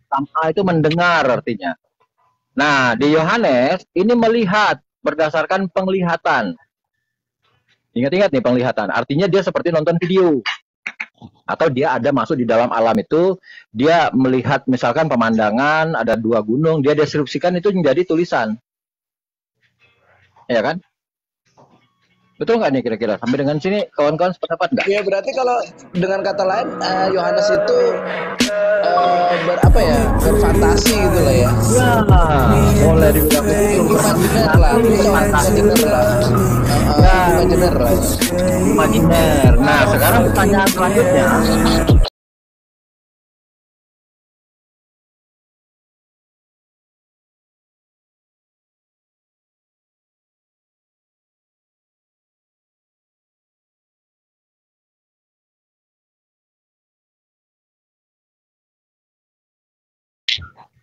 Sama itu mendengar artinya. Nah, di Yohanes ini melihat berdasarkan penglihatan. Ingat-ingat nih penglihatan. Artinya dia seperti nonton video. Atau dia ada masuk di dalam alam itu, dia melihat misalkan pemandangan, ada dua gunung, dia deskripsikan itu menjadi tulisan. Ya kan? Betul nggak nih kira-kira? Sampai dengan sini kawan-kawan sependapat nggak? Ya berarti kalau dengan kata lain Yohanes itu berfantasi gitu lah ya. Ya, boleh dibilang begitu. Imajiner lah, itu seorang imajiner lah. Ya, Imajiner lah ya. imajiner. Nah, sekarang pertanyaan selanjutnya.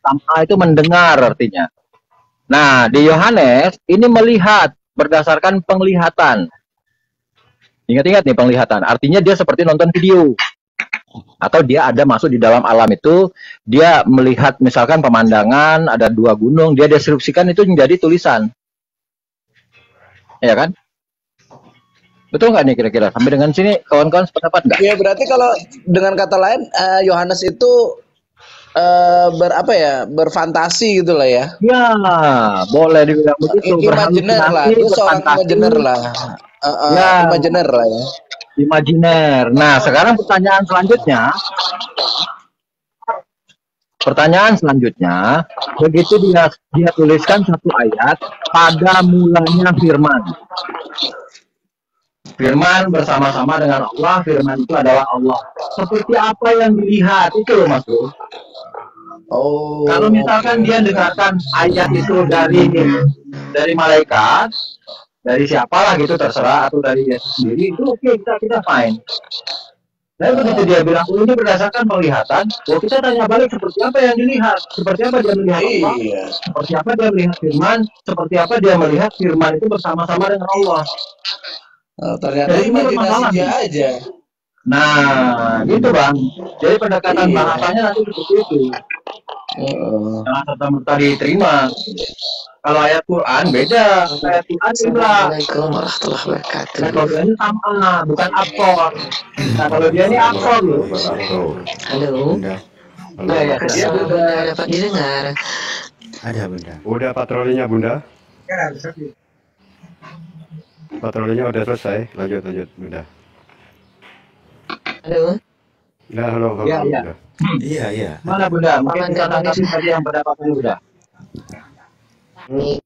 Sama itu mendengar artinya. Nah, di Yohanes ini melihat berdasarkan penglihatan. Ingat-ingat nih penglihatan. Artinya dia seperti nonton video. Atau dia ada masuk di dalam alam itu, dia melihat misalkan pemandangan, ada dua gunung, dia deskripsikan itu menjadi tulisan. Ya kan? Betul nggak nih kira-kira? Sampai dengan sini kawan-kawan sependapat nggak? Ya berarti kalau dengan kata lain Yohanes itu berfantasi gitu lah ya. Ya, boleh dibilang begitu. Imajiner lah, Berhalusinasi, itu seorang berfantasi. imajiner lah. Ya, Imajiner lah ya. imajiner. Nah, sekarang pertanyaan selanjutnya. Pertanyaan selanjutnya, begitu dia tuliskan satu ayat, pada mulanya firman. Firman bersama-sama dengan Allah, firman itu adalah Allah. Seperti apa yang dilihat, itu loh Mas Bro. Oh. Kalau misalkan dia dengarkan ayat itu dari malaikat, dari siapalah gitu terserah, atau dari dia sendiri, itu oke, kita fine. Dan begitu dia bilang, oh ini berdasarkan penglihatan, oh kita tanya balik seperti apa yang dilihat, seperti apa dia melihat Allah, seperti apa dia melihat firman, seperti apa dia melihat firman itu bersama-sama dengan Allah. Ternyata imajinasi dia aja. Nah, gitu Bang. Jadi pendekatan bahasanya nanti seperti itu. Jangan serta-merta diterima. Kalau ayat Quran beda. Ayat Quran Assalamualaikum warahmatullahi wabarakatuh. Nah, kalau dia ini sama, bukan aktor. Nah, kalau dia ini aktor loh. Halo. Nah, ya, dia Bunda dapat didengar. Ada Bunda. Udah patrolinya Bunda? Patrolinya udah selesai. Lanjut Bunda. Halo. Ya, halo. Ya, ya. Bunda. Iya. Mana Bunda? Mungkin kita tanggapi tadi yang pendapatnya Bunda. Ini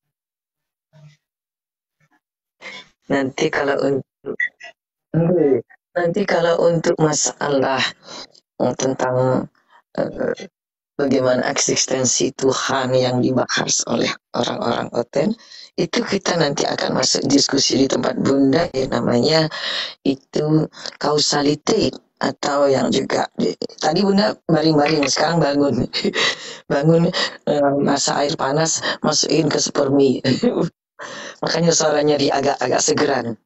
nanti kalau untuk masalah tentang bagaimana eksistensi Tuhan yang dibahas oleh orang-orang Oten, itu kita nanti akan masuk diskusi di tempat Bunda ya, namanya itu kausalitas, atau yang juga tadi Bunda baring-baring, sekarang bangun masa air panas masukin ke spermi makanya suaranya agak segeran.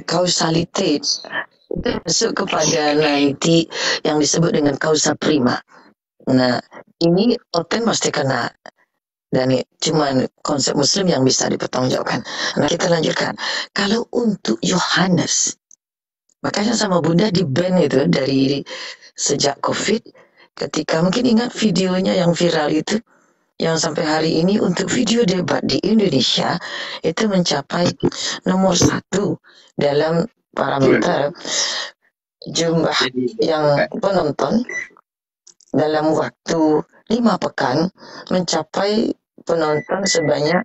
Kausalitas itu masuk kepada nanti yang disebut dengan kausa prima. Nah, ini Oten pasti kena, dan cuman konsep Muslim yang bisa dipertanggungjawabkan. Nah, kita lanjutkan. Kalau untuk Yohanes, makanya sama Bunda di ban itu dari sejak COVID, ketika mungkin ingat videonya yang viral itu, yang sampai hari ini untuk video debat di Indonesia itu mencapai nomor 1 dalam parameter jumlah yang penonton dalam waktu 5 pekan, mencapai penonton sebanyak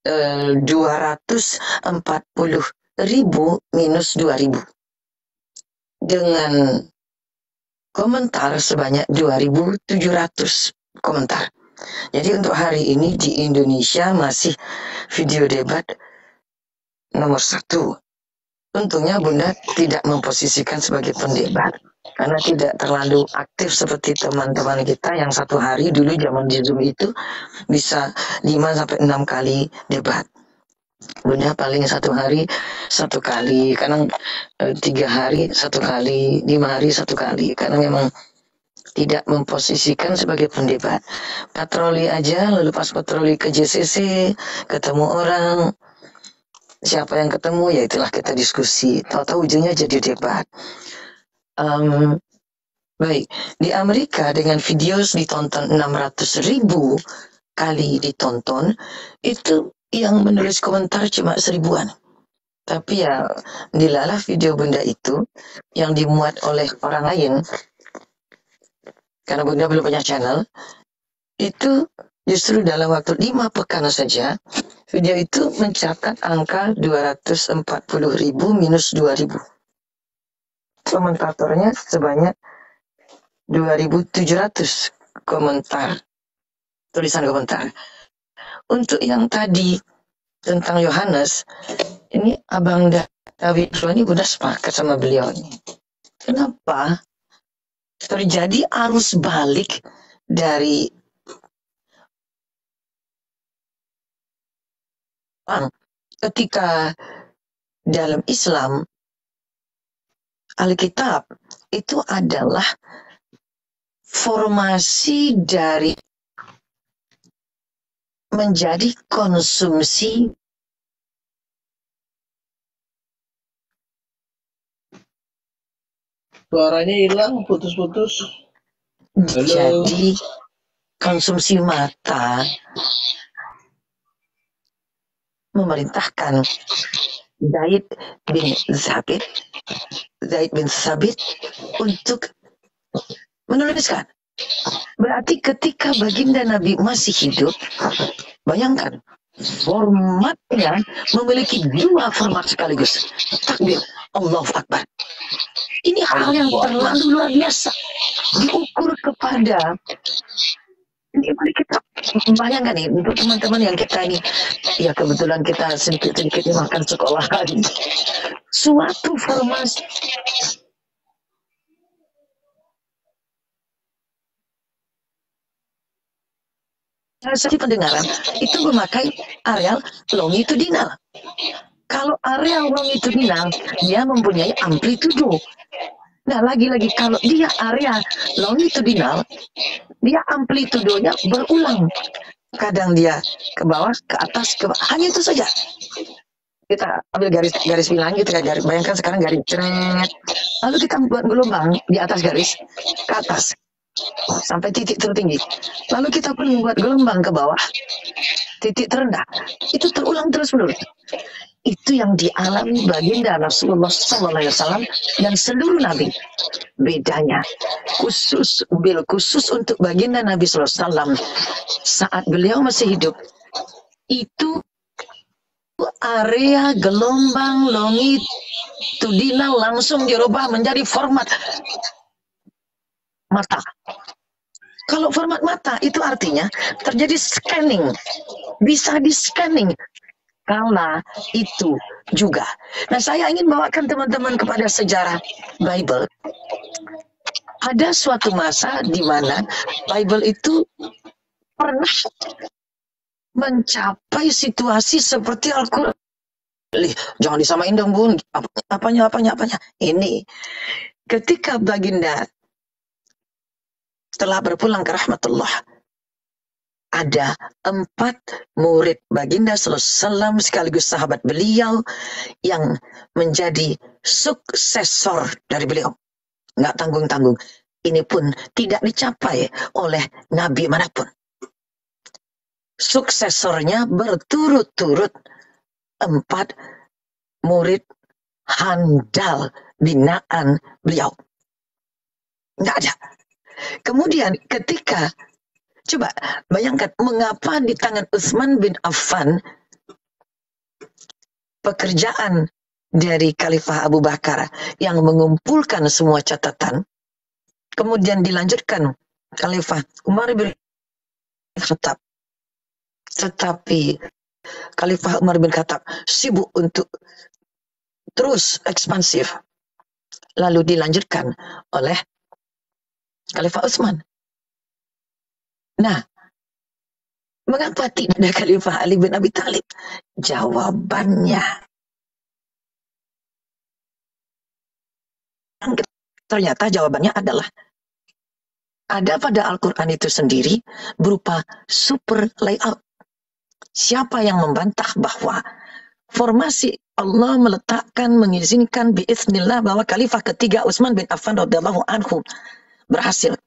240.000 minus 2.000 dengan komentar sebanyak 2.700 komentar. Jadi untuk hari ini di Indonesia masih video debat nomor 1. Untungnya Bunda tidak memposisikan sebagai pendebat, karena tidak terlalu aktif seperti teman-teman kita yang satu hari dulu zaman di Zoom itu bisa 5-6 kali debat. Bunda paling satu hari 1 kali, kadang 3 hari 1 kali, 5 hari 1 kali, karena memang tidak memposisikan sebagai pendebat. Patroli aja, lalu pas patroli ke JCC, ketemu orang, siapa yang ketemu, ya itulah kita diskusi. Tahu-tahu ujungnya jadi debat. Baik, di Amerika dengan video ditonton 600.000 kali ditonton, itu yang menulis komentar cuma 1000-an. Tapi ya, dilalah video benda itu yang dimuat oleh orang lain, karena benda belum punya channel, itu justru dalam waktu 5 pekan saja, video itu mencatat angka 240.000 minus 2.000. Komentatornya sebanyak 2.700 komentar, tulisan komentar. Untuk yang tadi tentang Yohanes, ini Abang David ini udah sepakat sama beliau ini. Kenapa terjadi arus balik dari ketika dalam Islam Alkitab itu adalah formasi dari menjadi konsumsi Suaranya hilang, putus-putus. Halo. jadi konsumsi mata, memerintahkan Zaid bin Sabit untuk menuliskan. Berarti ketika baginda Nabi masih hidup, bayangkan formatnya memiliki 2 format sekaligus. Takbir, Allahu Akbar. Ini hal yang terlalu luar biasa. Diukur kepada, ini mari kita bayangkan nih, untuk teman-teman yang kita ini, ya kebetulan kita sedikit-sedikit makan sekolah hari. Suatu formasi transaksi pendengaran itu memakai areal longitudinal. Kalau areal longitudinal, dia mempunyai amplitudo. Nah, lagi-lagi kalau dia area longitudinal, dia amplitudonya berulang. Kadang dia ke bawah, ke atas, ke bawah. Hanya itu saja. Kita ambil garis bilang gitu, garis. Bayangkan sekarang garis ceret. Lalu kita buat gelombang di atas garis, ke atas. Sampai titik tertinggi. Lalu kita pun membuat gelombang ke bawah, titik terendah. Itu terulang terus-menerus. Itu yang dialami baginda Rasulullah SAW dan seluruh nabi. Bedanya khusus untuk baginda Nabi SAW saat beliau masih hidup, itu area gelombang longitudinal langsung dirubah menjadi format mata. Kalau format mata itu artinya terjadi scanning, bisa di scanning. Kala itu juga. Nah, saya ingin bawakan teman-teman kepada sejarah Bible. Ada suatu masa di mana Bible itu pernah mencapai situasi seperti Al-Quran. Jangan disamain dong, Bun. Apanya. Ini, ketika baginda setelah berpulang ke rahmatullah, ada 4 murid baginda SAW sekaligus sahabat beliau yang menjadi suksesor dari beliau. Nggak tanggung-tanggung. Ini pun tidak dicapai oleh nabi manapun. Suksesornya berturut-turut 4 murid handal binaan beliau. Nggak ada. Kemudian ketika, coba bayangkan mengapa di tangan Utsman bin Affan pekerjaan dari Khalifah Abu Bakar yang mengumpulkan semua catatan, kemudian dilanjutkan Khalifah Umar bin Khattab. Tetapi Khalifah Umar bin Khattab sibuk untuk terus ekspansif. Lalu dilanjutkan oleh Khalifah Utsman. Nah, mengapa tidak ada Khalifah Ali bin Abi Thalib? Jawabannya, ternyata jawabannya adalah ada pada Al-Quran itu sendiri berupa super layout. Siapa yang membantah bahwa formasi Allah meletakkan, mengizinkan biiznillah bahwa khalifah ketiga Utsman bin Affan radhiyallahu anhu berhasil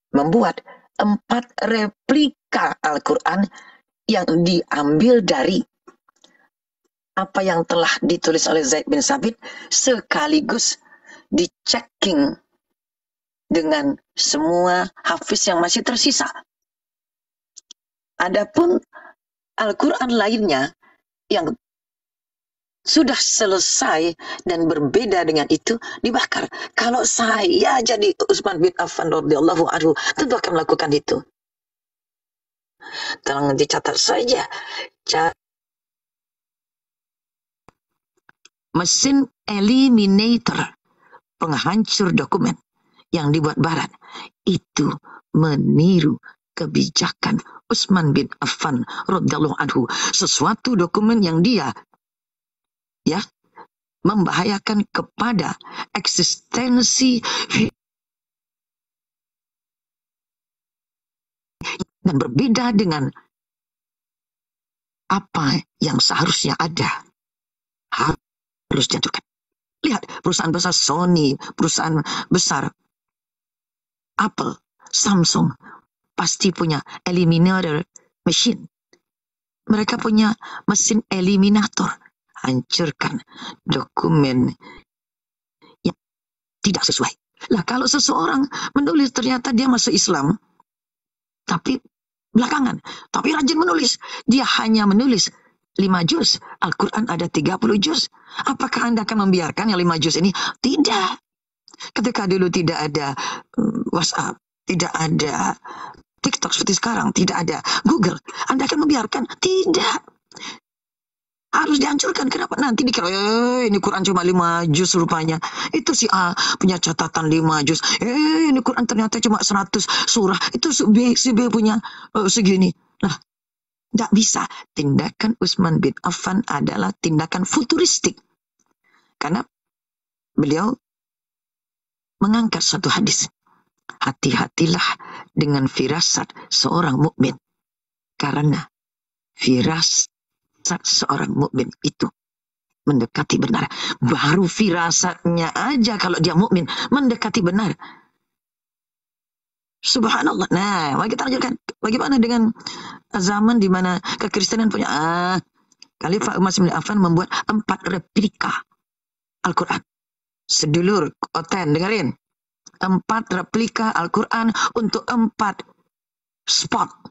membuat 4 replika Al-Quran yang diambil dari apa yang telah ditulis oleh Zaid bin Sabit sekaligus dicekking dengan semua hafiz yang masih tersisa. Adapun Al-Quran lainnya yang sudah selesai dan berbeda dengan itu dibakar. Kalau saya jadi Utsman bin Affan radhiyallahu anhu, tentu akan melakukan itu. Tolong dicatat saja. Mesin eliminator, penghancur dokumen yang dibuat Barat, itu meniru kebijakan Utsman bin Affan radhiyallahu anhu. Sesuatu dokumen yang dia membahayakan kepada eksistensi dan berbeda dengan apa yang seharusnya ada, harus dihancurkan. Lihat, perusahaan besar Sony, perusahaan besar Apple, Samsung, pasti punya eliminator machine. Mereka punya mesin eliminator. Hancurkan dokumen yang tidak sesuai. Lah, kalau seseorang menulis ternyata dia masuk Islam, tapi belakangan, tapi rajin menulis, dia hanya menulis 5 juz, Al-Quran ada 30 juz. Apakah Anda akan membiarkan yang 5 juz ini? Tidak. Ketika dulu tidak ada WhatsApp, tidak ada TikTok seperti sekarang, tidak ada Google, Anda akan membiarkan? Tidak. Harus dihancurkan. Kenapa? Nanti dikira ini Quran cuma 5 juz rupanya. Itu si A punya catatan 5 juz. Ini Quran ternyata cuma 100 surah. Itu si B punya segini. Nah, tidak bisa. Tindakan Utsman bin Affan adalah tindakan futuristik. Karena beliau mengangkat satu hadis. Hati-hatilah dengan firasat seorang mukmin. Karena firasat seorang mukmin itu mendekati benar. Baru firasatnya aja kalau dia mukmin mendekati benar. Subhanallah. Nah, mari kita lanjutkan. Bagaimana dengan zaman di mana kekristenan punya Khalifah Utsman bin Affan membuat 4 replika Al-Quran. Sedulur Oten, dengerin. 4 replika Al-Quran untuk 4 spot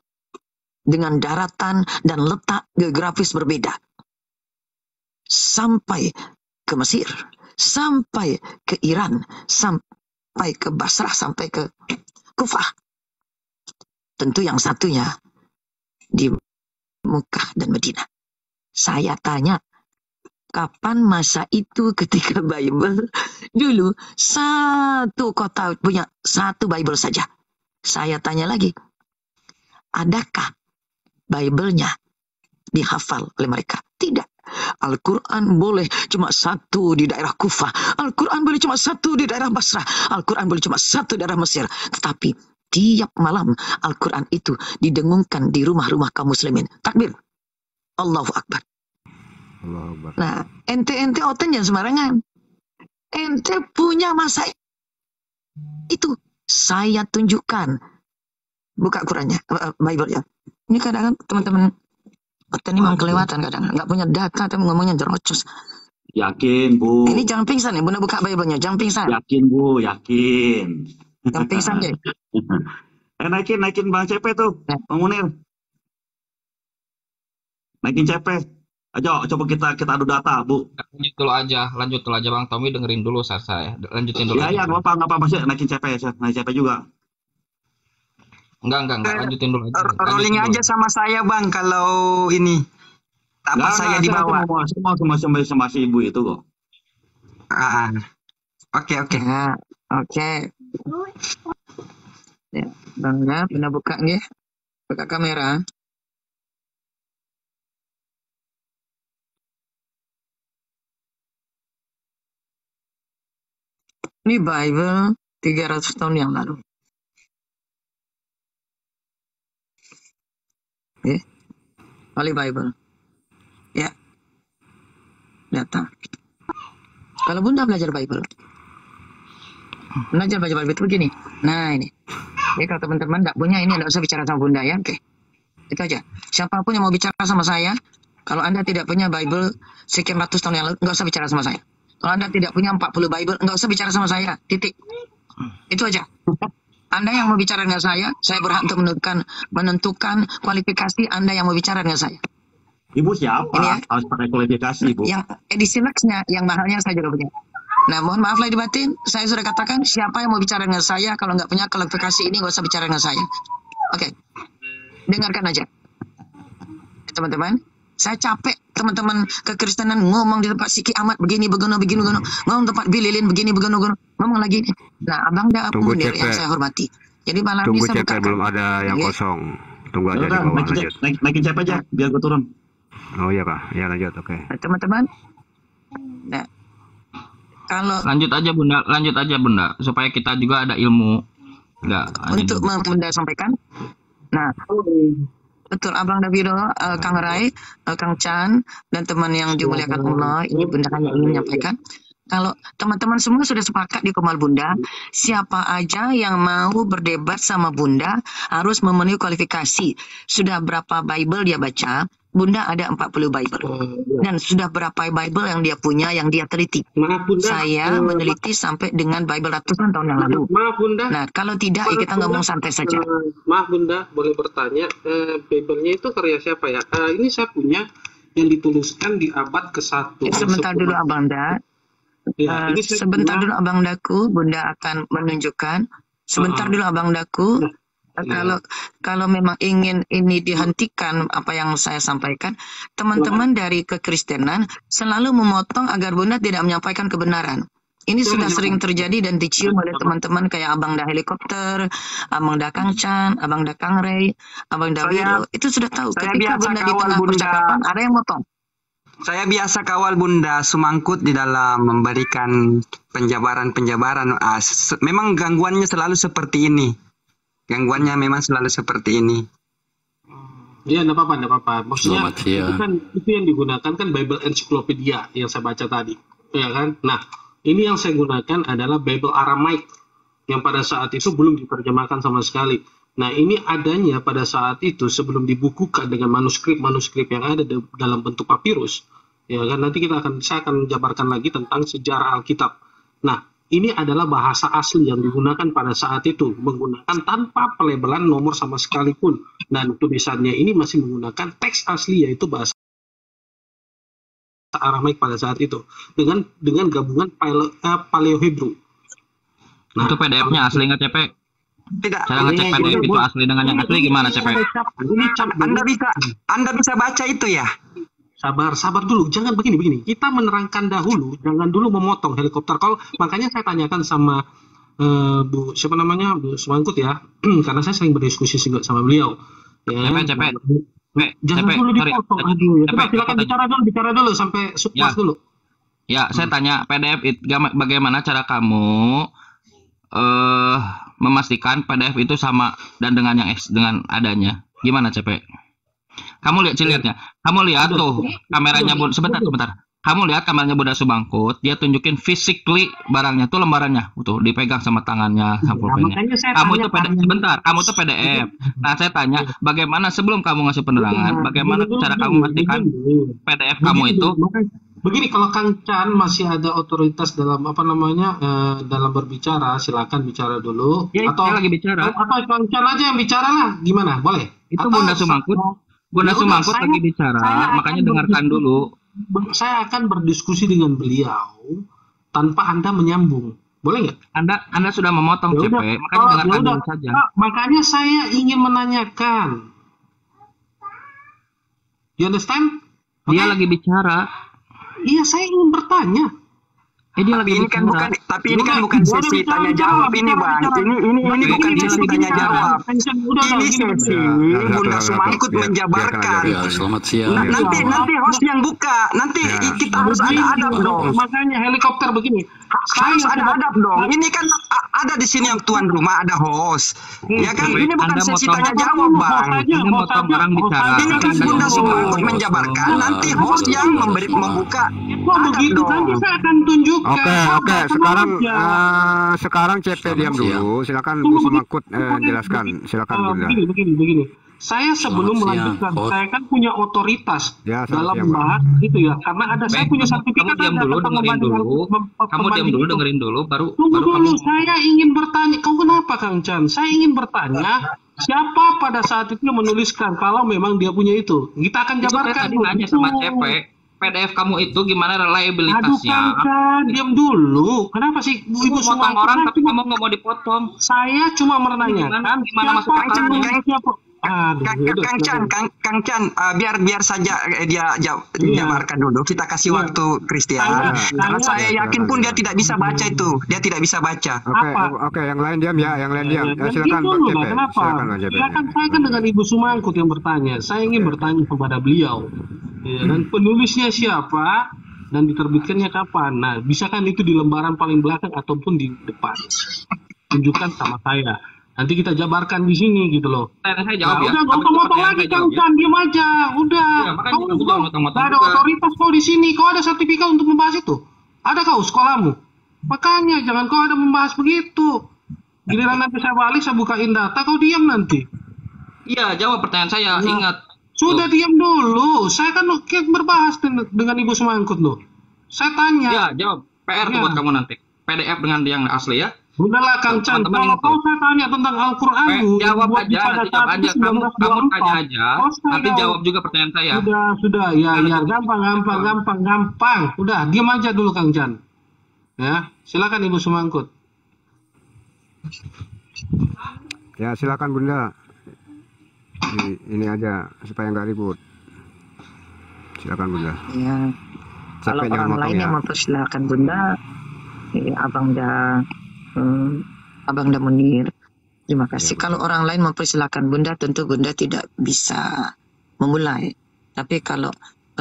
dengan daratan dan letak geografis berbeda. Sampai ke Mesir, sampai ke Iran, sampai ke Basrah, sampai ke Kufah. Tentu yang satunya di Mekah dan Madinah. Saya tanya, kapan masa itu ketika Bible dulu satu kota punya satu Bible saja? Saya tanya lagi, adakah Bible-nya dihafal oleh mereka? Tidak. Al-Quran boleh cuma satu di daerah Kufah. Al-Quran boleh cuma satu di daerah Basrah. Al-Quran boleh cuma satu di daerah Mesir. Tetapi tiap malam Al-Quran itu didengungkan di rumah-rumah kaum muslimin. Takbir. Allahu Akbar. Allahu Akbar. Nah, ente oten jangan sembarangan. Ente punya masa itu. Saya tunjukkan. Buka Qurannya, Bible-nya. Ini kadang-kadang teman-teman oten ini memang kelewatan kadang. Nggak punya data, tapi ngomongnya jerocos. Yakin, Bu. Ini jangan pingsan ya, Bunda buka Bible-nya. Jangan pingsan. Yakin, Bu. Yakin. Jangan pingsan deh. Naikin Bang CP tuh, Ya. Bang Munir. Naikin CP. Ayo, coba kita adu data, Bu. Lanjut dulu aja Bang Tommy, dengerin dulu saya. Lanjutin dulu. Ya, nggak apa-apa sih, naikin CP juga. Enggak, lanjutin dulu aja. Rolling Lanjutin aja dulu. sama saya Bang kalau ini apa saya di bawah. Sama si Ibu itu kok. Oke. Ya, oke. Ya, Bangga, Bunda buka nggih. Buka kamera. Ini Bible 300 tahun yang lalu. Holy Bible. Ya, datang. Kalau Bunda belajar Bible itu begini. Nah ini. Jadi kalau teman-teman tidak punya ini, tidak usah bicara sama Bunda ya. Oke. Itu aja. Siapapun yang mau bicara sama saya, kalau Anda tidak punya Bible sekian ratus tahun yang lalu, nggak usah bicara sama saya. Kalau Anda tidak punya 40 Bible, nggak usah bicara sama saya. Titik. Itu aja. Anda yang mau bicara dengan saya berhak untuk menentukan kualifikasi Anda yang mau bicara dengan saya. Ibu siapa? Ini ya. Harus pakai kualifikasi, Bu. Yang edisi Lux-nya, yang mahalnya saya juga punya. Nah, mohon maaf lahir batin, saya sudah katakan siapa yang mau bicara dengan saya, kalau nggak punya kualifikasi ini nggak usah bicara dengan saya. Oke, dengarkan aja. Teman-teman, saya capek teman-teman kekristenan ngomong di tempat Siki Ahmad begini, ngomong tempat Bililin begini, ngomong lagi. Nah, Abang dah mundur yang saya hormati. Jadi malam ini saya bukakan. Belum ada yang kosong. Tunggu aja di Udah, bawah, lanjut. naikin cep aja, biar gue turun. Oh iya Pak, ya lanjut, oke. Nah, teman-teman, nah, kalau Lanjut aja Bunda, supaya kita juga ada ilmu. Enggak. untuk Bunda sampaikan. Nah, betul Abang Davido, Kang Rai, Kang Chan, dan teman yang dimuliakan Allah, ini Bunda hanya ingin menyampaikan. Kalau teman-teman semua sudah sepakat di Komal Bunda, siapa aja yang mau berdebat sama Bunda harus memenuhi kualifikasi. Sudah berapa Bible dia baca? Bunda ada 40 Bible. Dan sudah berapa Bible yang dia punya, yang dia teliti. Maaf Bunda. Saya meneliti sampai dengan Bible ratusan tahun yang lalu. Maaf Bunda. Nah, kalau tidak, ya kita ngomong santai saja. Maaf Bunda, boleh bertanya, Bible-nya itu karya siapa ya? Ini saya punya yang dituliskan di abad ke-1. Sebentar dulu Abang Da. Ya, ini saya Sebentar punya. dulu Abang Daku, Bunda akan menunjukkan. Sebentar dulu Abang Daku. Kalau memang ingin ini dihentikan apa yang saya sampaikan, teman-teman dari kekristenan selalu memotong agar Bunda tidak menyampaikan kebenaran. Ini sudah sering terjadi dan dicium oleh teman-teman kayak Abang Da Helikopter, Abang Da Kang Chan, Abang Da Kang Ray, Abang Da Wido. Itu sudah tahu. saya Ketika biasa Bunda di kawal tengah Bunda. percakapan, ada yang motong. Saya biasa kawal Bunda Sumangkut di dalam memberikan penjabaran. Memang gangguannya selalu seperti ini. Gangguannya memang selalu seperti ini. Iya, enggak apa-apa. Maksudnya itu yang digunakan kan Bible Encyclopedia yang saya baca tadi, ya kan? Nah, ini yang saya gunakan adalah Bible Aramaik yang pada saat itu belum diterjemahkan sama sekali. Nah, ini adanya pada saat itu sebelum dibukukan dengan manuskrip yang ada dalam bentuk papirus, ya kan? Nanti saya akan jabarkan lagi tentang sejarah Alkitab. Nah, ini adalah bahasa asli yang digunakan pada saat itu, menggunakan tanpa pelabelan nomor sama sekali pun. Dan tulisannya ini masih menggunakan teks asli, yaitu bahasa Aramaik pada saat itu, dengan gabungan Paleo-Hebrew. Nah, itu PDF-nya asli nggak, Cepek? Tidak. Cara ngecek PDF itu asli dengan yang asli gimana, Cepek? Anda bisa baca itu ya? Sabar dulu, jangan begini. Kita menerangkan dahulu, jangan dulu memotong Helikopter. Kalau makanya saya tanyakan sama Bu Sumangkut ya, karena saya sering berdiskusi juga sama beliau. Ya, Cepek. Jangan dulu dipotong. Silakan bicara dulu sampai puas dulu. Ya, saya tanya PDF itu bagaimana cara kamu memastikan PDF itu sama dan dengan dengan adanya. Gimana, Cepek? Kamu lihatnya. Kamu lihat tuh kameranya sebentar. Kamu lihat kameranya Bunda Sumangkut, dia tunjukin physically barangnya tuh, lembarannya tuh dipegang sama tangannya, sama pulpennya. Kamu itu kamu tuh PDF. Nah, saya tanya, bagaimana sebelum kamu ngasih penerangan, bagaimana cara kamu memastikan PDF kamu itu? Begini, kalau Kang Chan masih ada otoritas dalam dalam berbicara, silakan bicara dulu. Ya, atau lagi bicara. Atau Kang Chan aja yang bicara lah, gimana? Boleh? Itu Bunda Sumangkut. Bunda Sumangkut lagi bicara, makanya dengarkan dulu. Saya akan berdiskusi dengan beliau tanpa Anda menyambung. Boleh nggak? Anda sudah memotong, Cepek, makanya dengarkan dulu saja. Makanya saya ingin menanyakan. You understand? Dia lagi bicara. Iya, saya ingin bertanya. Dia lagi ini kan bukan sesi tanya jawab ini, Bang. Ini bukan sesi tanya jawab. Ini sesi Bunda Sumangkut menjabarkan. Selamat siang. Nanti host yang buka. Nanti kita harus ada adab dong. Makanya Helikopter begini. Harus ada adab dong. Ini kan ada di sini yang tuan rumah, ada host. Ya kan, Baik, ini bukan Anda sesi motong- tanya jawab, Bang. Anda motong orang bicara. Ini kan Anda Bunda jangan Sumangkut ngomong. menjabarkan, nanti host yang membuka. Kok begitu? Nanti saya akan tunjukkan. Oke, Tenang sekarang aja. sekarang CP diam dulu. Silakan Bu Tunggu, Sumangkut begini. jelaskan. Silakan Bunda. Begini. Saya sebelum melanjutkan, saya kan punya otoritas Ya, selamat dalam siang, Pak. membahas itu ya, karena ada saya Baik, punya kamu sertifikat diam ada dulu, tentang dengerin membandingkan- dulu. Kamu diam pembanding dulu, itu. dengerin dulu, baru Tunggu kamu. dulu, saya ingin bertanya. Kau kenapa, Kang Chan? Saya ingin bertanya, siapa pada saat itu yang menuliskan kalau memang dia punya itu? Kita akan Itu saya jabarkan. tadi dulu. nanya sama CP, PDF kamu itu gimana Aduh, reliabilitasnya? Kang Chan, diam dulu. Kenapa sih Kamu Ibu potong Sumangkut? orang Saya tapi cuma- kamu nggak mau dipotong. Saya cuma menanyakan Gimana masuk siapa akal? yang siapa. Aduh, yaudah, Kang Chan, biar saja dia jabarkan dulu. Kita kasih Iya. waktu Christian. Karena saya yakin pun dia tidak bisa baca itu. Dia tidak bisa baca. Oke, yang lain diam ya, yang lain diam. Silakan Gitu Bang loh, CP. kenapa? Silakan Bang CP. Silakan, saya kan dengan Ibu Sumangkut yang bertanya. Saya ingin bertanya kepada beliau. Ya, dan penulisnya siapa dan diterbitkannya kapan? Nah, bisa kan itu di lembaran paling belakang ataupun di depan. Tunjukkan sama saya. Nanti kita jabarkan di sini gitu loh. Saya Nah, jawab ya. udah, nggak usah motong lagi, Kang Chan, diam aja. Udah. Iya, makanya kamu jangan motong-motong Nggak ada juga. otoritas kau di sini. Kau ada sertifikat untuk membahas itu? Ada kau sekolahmu? Makanya jangan kau ada membahas begitu. Giliran nanti saya balik, saya bukain data, kau diam nanti. Iya, jawab pertanyaan saya. Nah, Ingat. Sudah diam dulu. Saya kan berbahas dengan Ibu Sumangkut loh. Saya tanya. Ya, jawab. PR tuh Ya. buat kamu nanti. PDF dengan yang asli ya. Udahlah Kang Chan, Teman-teman kalau ingat kau tuh. saya tanya tentang Al-Quran, Jawab aja, nanti jawab aja. Kamu tanya aja. Nanti jawab juga pertanyaan saya. Sudah, ya, gampang. Udah, diam aja dulu Kang Chan. Ya, silakan Ibu Sumangkut. Ya, silakan Bunda. Ini aja supaya nggak ribut. Silakan Bunda. Ya, kalau Sampai jangan orang motong lain ya. yang mempersilahkan Bunda, Abang dah Munir. Terima kasih. Kalau orang lain mempersilahkan Bunda, tentu Bunda tidak bisa memulai. Tapi kalau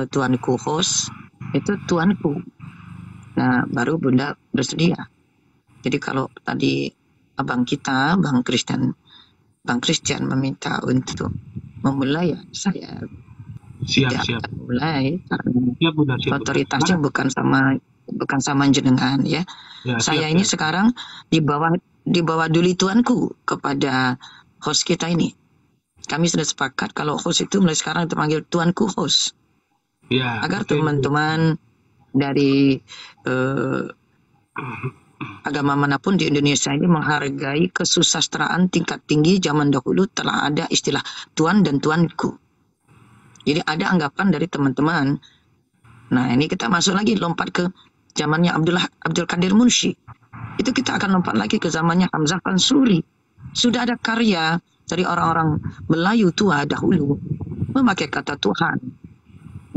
tuanku host, itu tuanku. Nah, baru Bunda bersedia. Jadi kalau tadi abang kita, Bang Christian meminta untuk memulai, ya saya Siap. tidak mulai karena Siap, Bunda, siap. otoritasnya bukan sama jenengan ya. Ya, Saya siap, ini siap. sekarang di bawah duli tuanku kepada host kita ini. Kami sudah sepakat kalau host itu mulai sekarang dipanggil tuanku host. Ya, Agar oke. teman-teman dari agama manapun di Indonesia ini menghargai kesusastraan tingkat tinggi. Zaman dahulu telah ada istilah tuan dan tuanku. Jadi ada anggapan dari teman-teman. Nah, ini kita masuk lagi, lompat ke zamannya Abdul Qadir Munshi. Itu kita akan lompat lagi ke zamannya Hamzah Pansuri. Sudah ada karya dari orang-orang Melayu tua dahulu memakai kata Tuhan.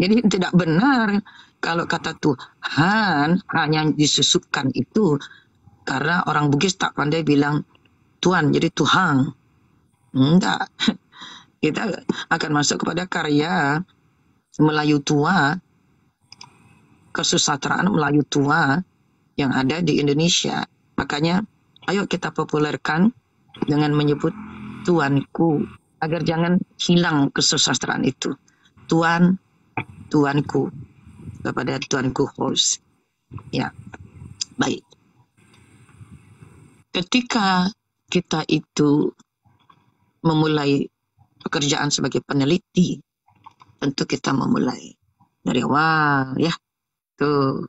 Jadi tidak benar kalau kata Tuhan hanya disusupkan itu karena orang Bugis tak pandai bilang Tuhan, jadi Tuhang. Enggak. Kita akan masuk kepada karya Melayu tua, kesusastraan Melayu tua yang ada di Indonesia. Makanya ayo kita populerkan dengan menyebut tuanku agar jangan hilang kesusastraan itu. Tuanku kepada tuanku host. Ya, baik. Ketika kita itu memulai pekerjaan sebagai peneliti, tentu kita memulai dari awal ya. Tuh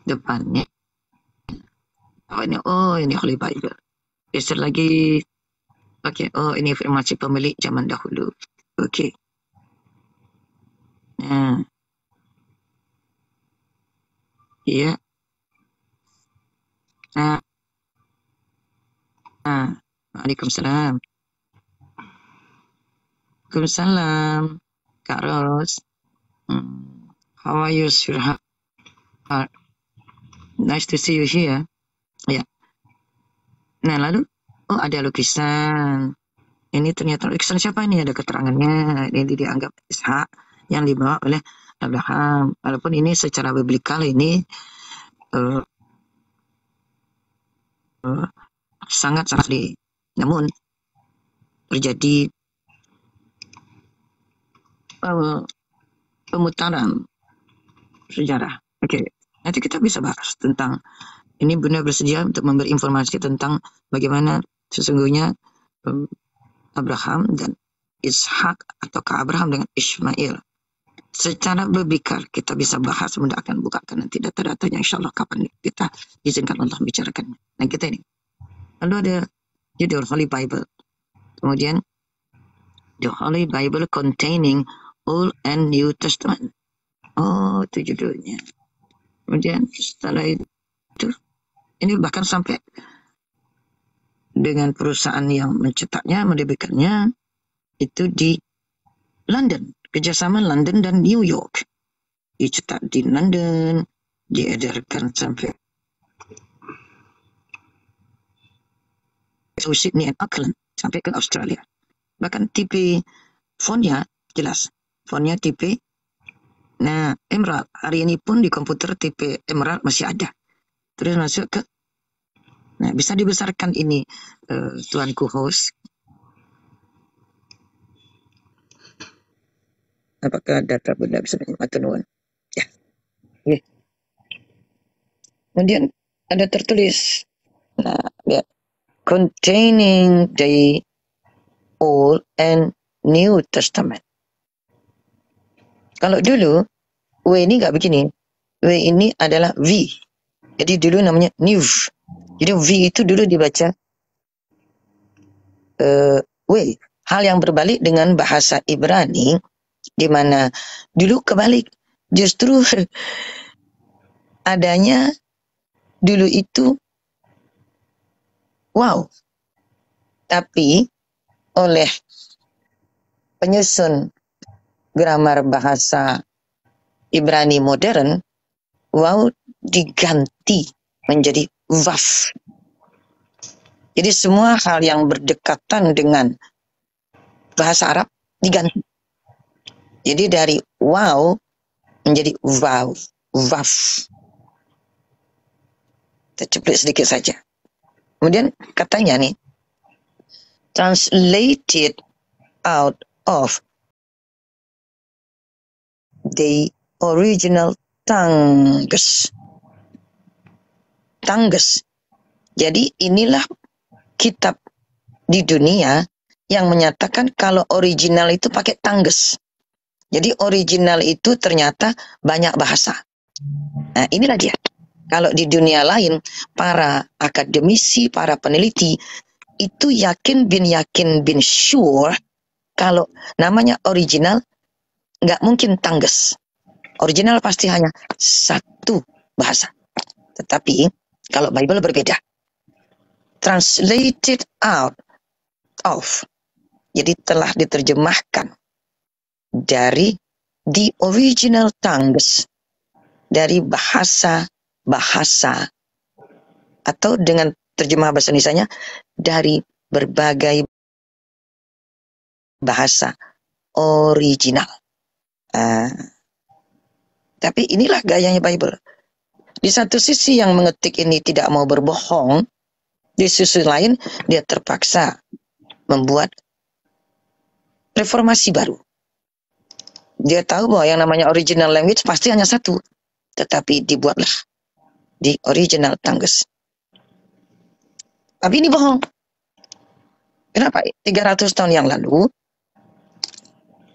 depannya. Ini Holy Bible. Geser lagi. Oke, ini informasi pemilik zaman dahulu. Oke. Nah. Iya. Nah. Waalaikumsalam. Waalaikumsalam. Kak Ros. How are you, sweetheart? Nice to see you here. Ya. Nah, lalu ada lukisan. Ini ternyata lukisan siapa ini? Ada keterangannya. Ini dianggap Ishak yang dibawa oleh Abraham. Walaupun ini secara biblikal ini sangat sekali. Namun terjadi pemutaran sejarah. Oke, nanti kita bisa bahas tentang ini. Benar bersedia untuk memberi informasi tentang bagaimana sesungguhnya Abraham dan Ishak ataukah Abraham dengan Ismail. Secara berbicara kita bisa bahas, bunda akan bukakan nanti data-datanya insyaallah kapan kita izinkan Allah bicarakannya. Nah kita ini. Lalu ada judul Holy Bible. Kemudian The Holy Bible containing Old and New Testament. Oh, itu judulnya. Kemudian setelah itu, ini bahkan sampai dengan perusahaan yang mencetaknya, menerbitkannya, itu di London. Kerjasama London dan New York. Dicetak di London, diedarkan sampai Sydney and Auckland, sampai ke Australia. Bahkan tipe fontnya jelas. Fontnya tipe Emerald. Hari ini pun di komputer tipe Emerald masih ada. Terus masuk ke bisa dibesarkan ini tuanku host. Apakah data benda bisa menyematkan? Ya. Okay. Kemudian ada tertulis. Lihat. Containing the Old and New Testament. Kalau dulu, W ini nggak begini. W ini adalah V. Jadi dulu namanya New. Jadi V itu dulu dibaca W. Hal yang berbalik dengan bahasa Ibrani, di mana dulu kebalik. Justru adanya dulu itu wow. Tapi oleh penyusun gramar bahasa Ibrani modern, wow diganti menjadi waf. Jadi semua hal yang berdekatan dengan bahasa Arab diganti. Jadi dari wow menjadi wow, waf. Kita ceplik sedikit saja. Kemudian katanya nih, translated out of the original tongues. Tongues. Jadi inilah kitab di dunia yang menyatakan kalau original itu pakai tongues. Jadi original itu ternyata banyak bahasa. Nah inilah dia. Kalau di dunia lain, para akademisi, para peneliti, itu yakin bin sure kalau namanya original, nggak mungkin tongues. Original pasti hanya satu bahasa. Tetapi kalau Bible berbeda. Translated out of. Jadi telah diterjemahkan dari the original tongues, dari bahasa atau dengan terjemah bahasa Indonesianya dari berbagai bahasa original. Tapi inilah gayanya Bible. Di satu sisi yang mengetik ini tidak mau berbohong, di sisi lain dia terpaksa membuat reformasi baru. Dia tahu bahwa yang namanya original language pasti hanya satu, tetapi dibuatlah di original tongues. Tapi ini bohong. Kenapa? 300 tahun yang lalu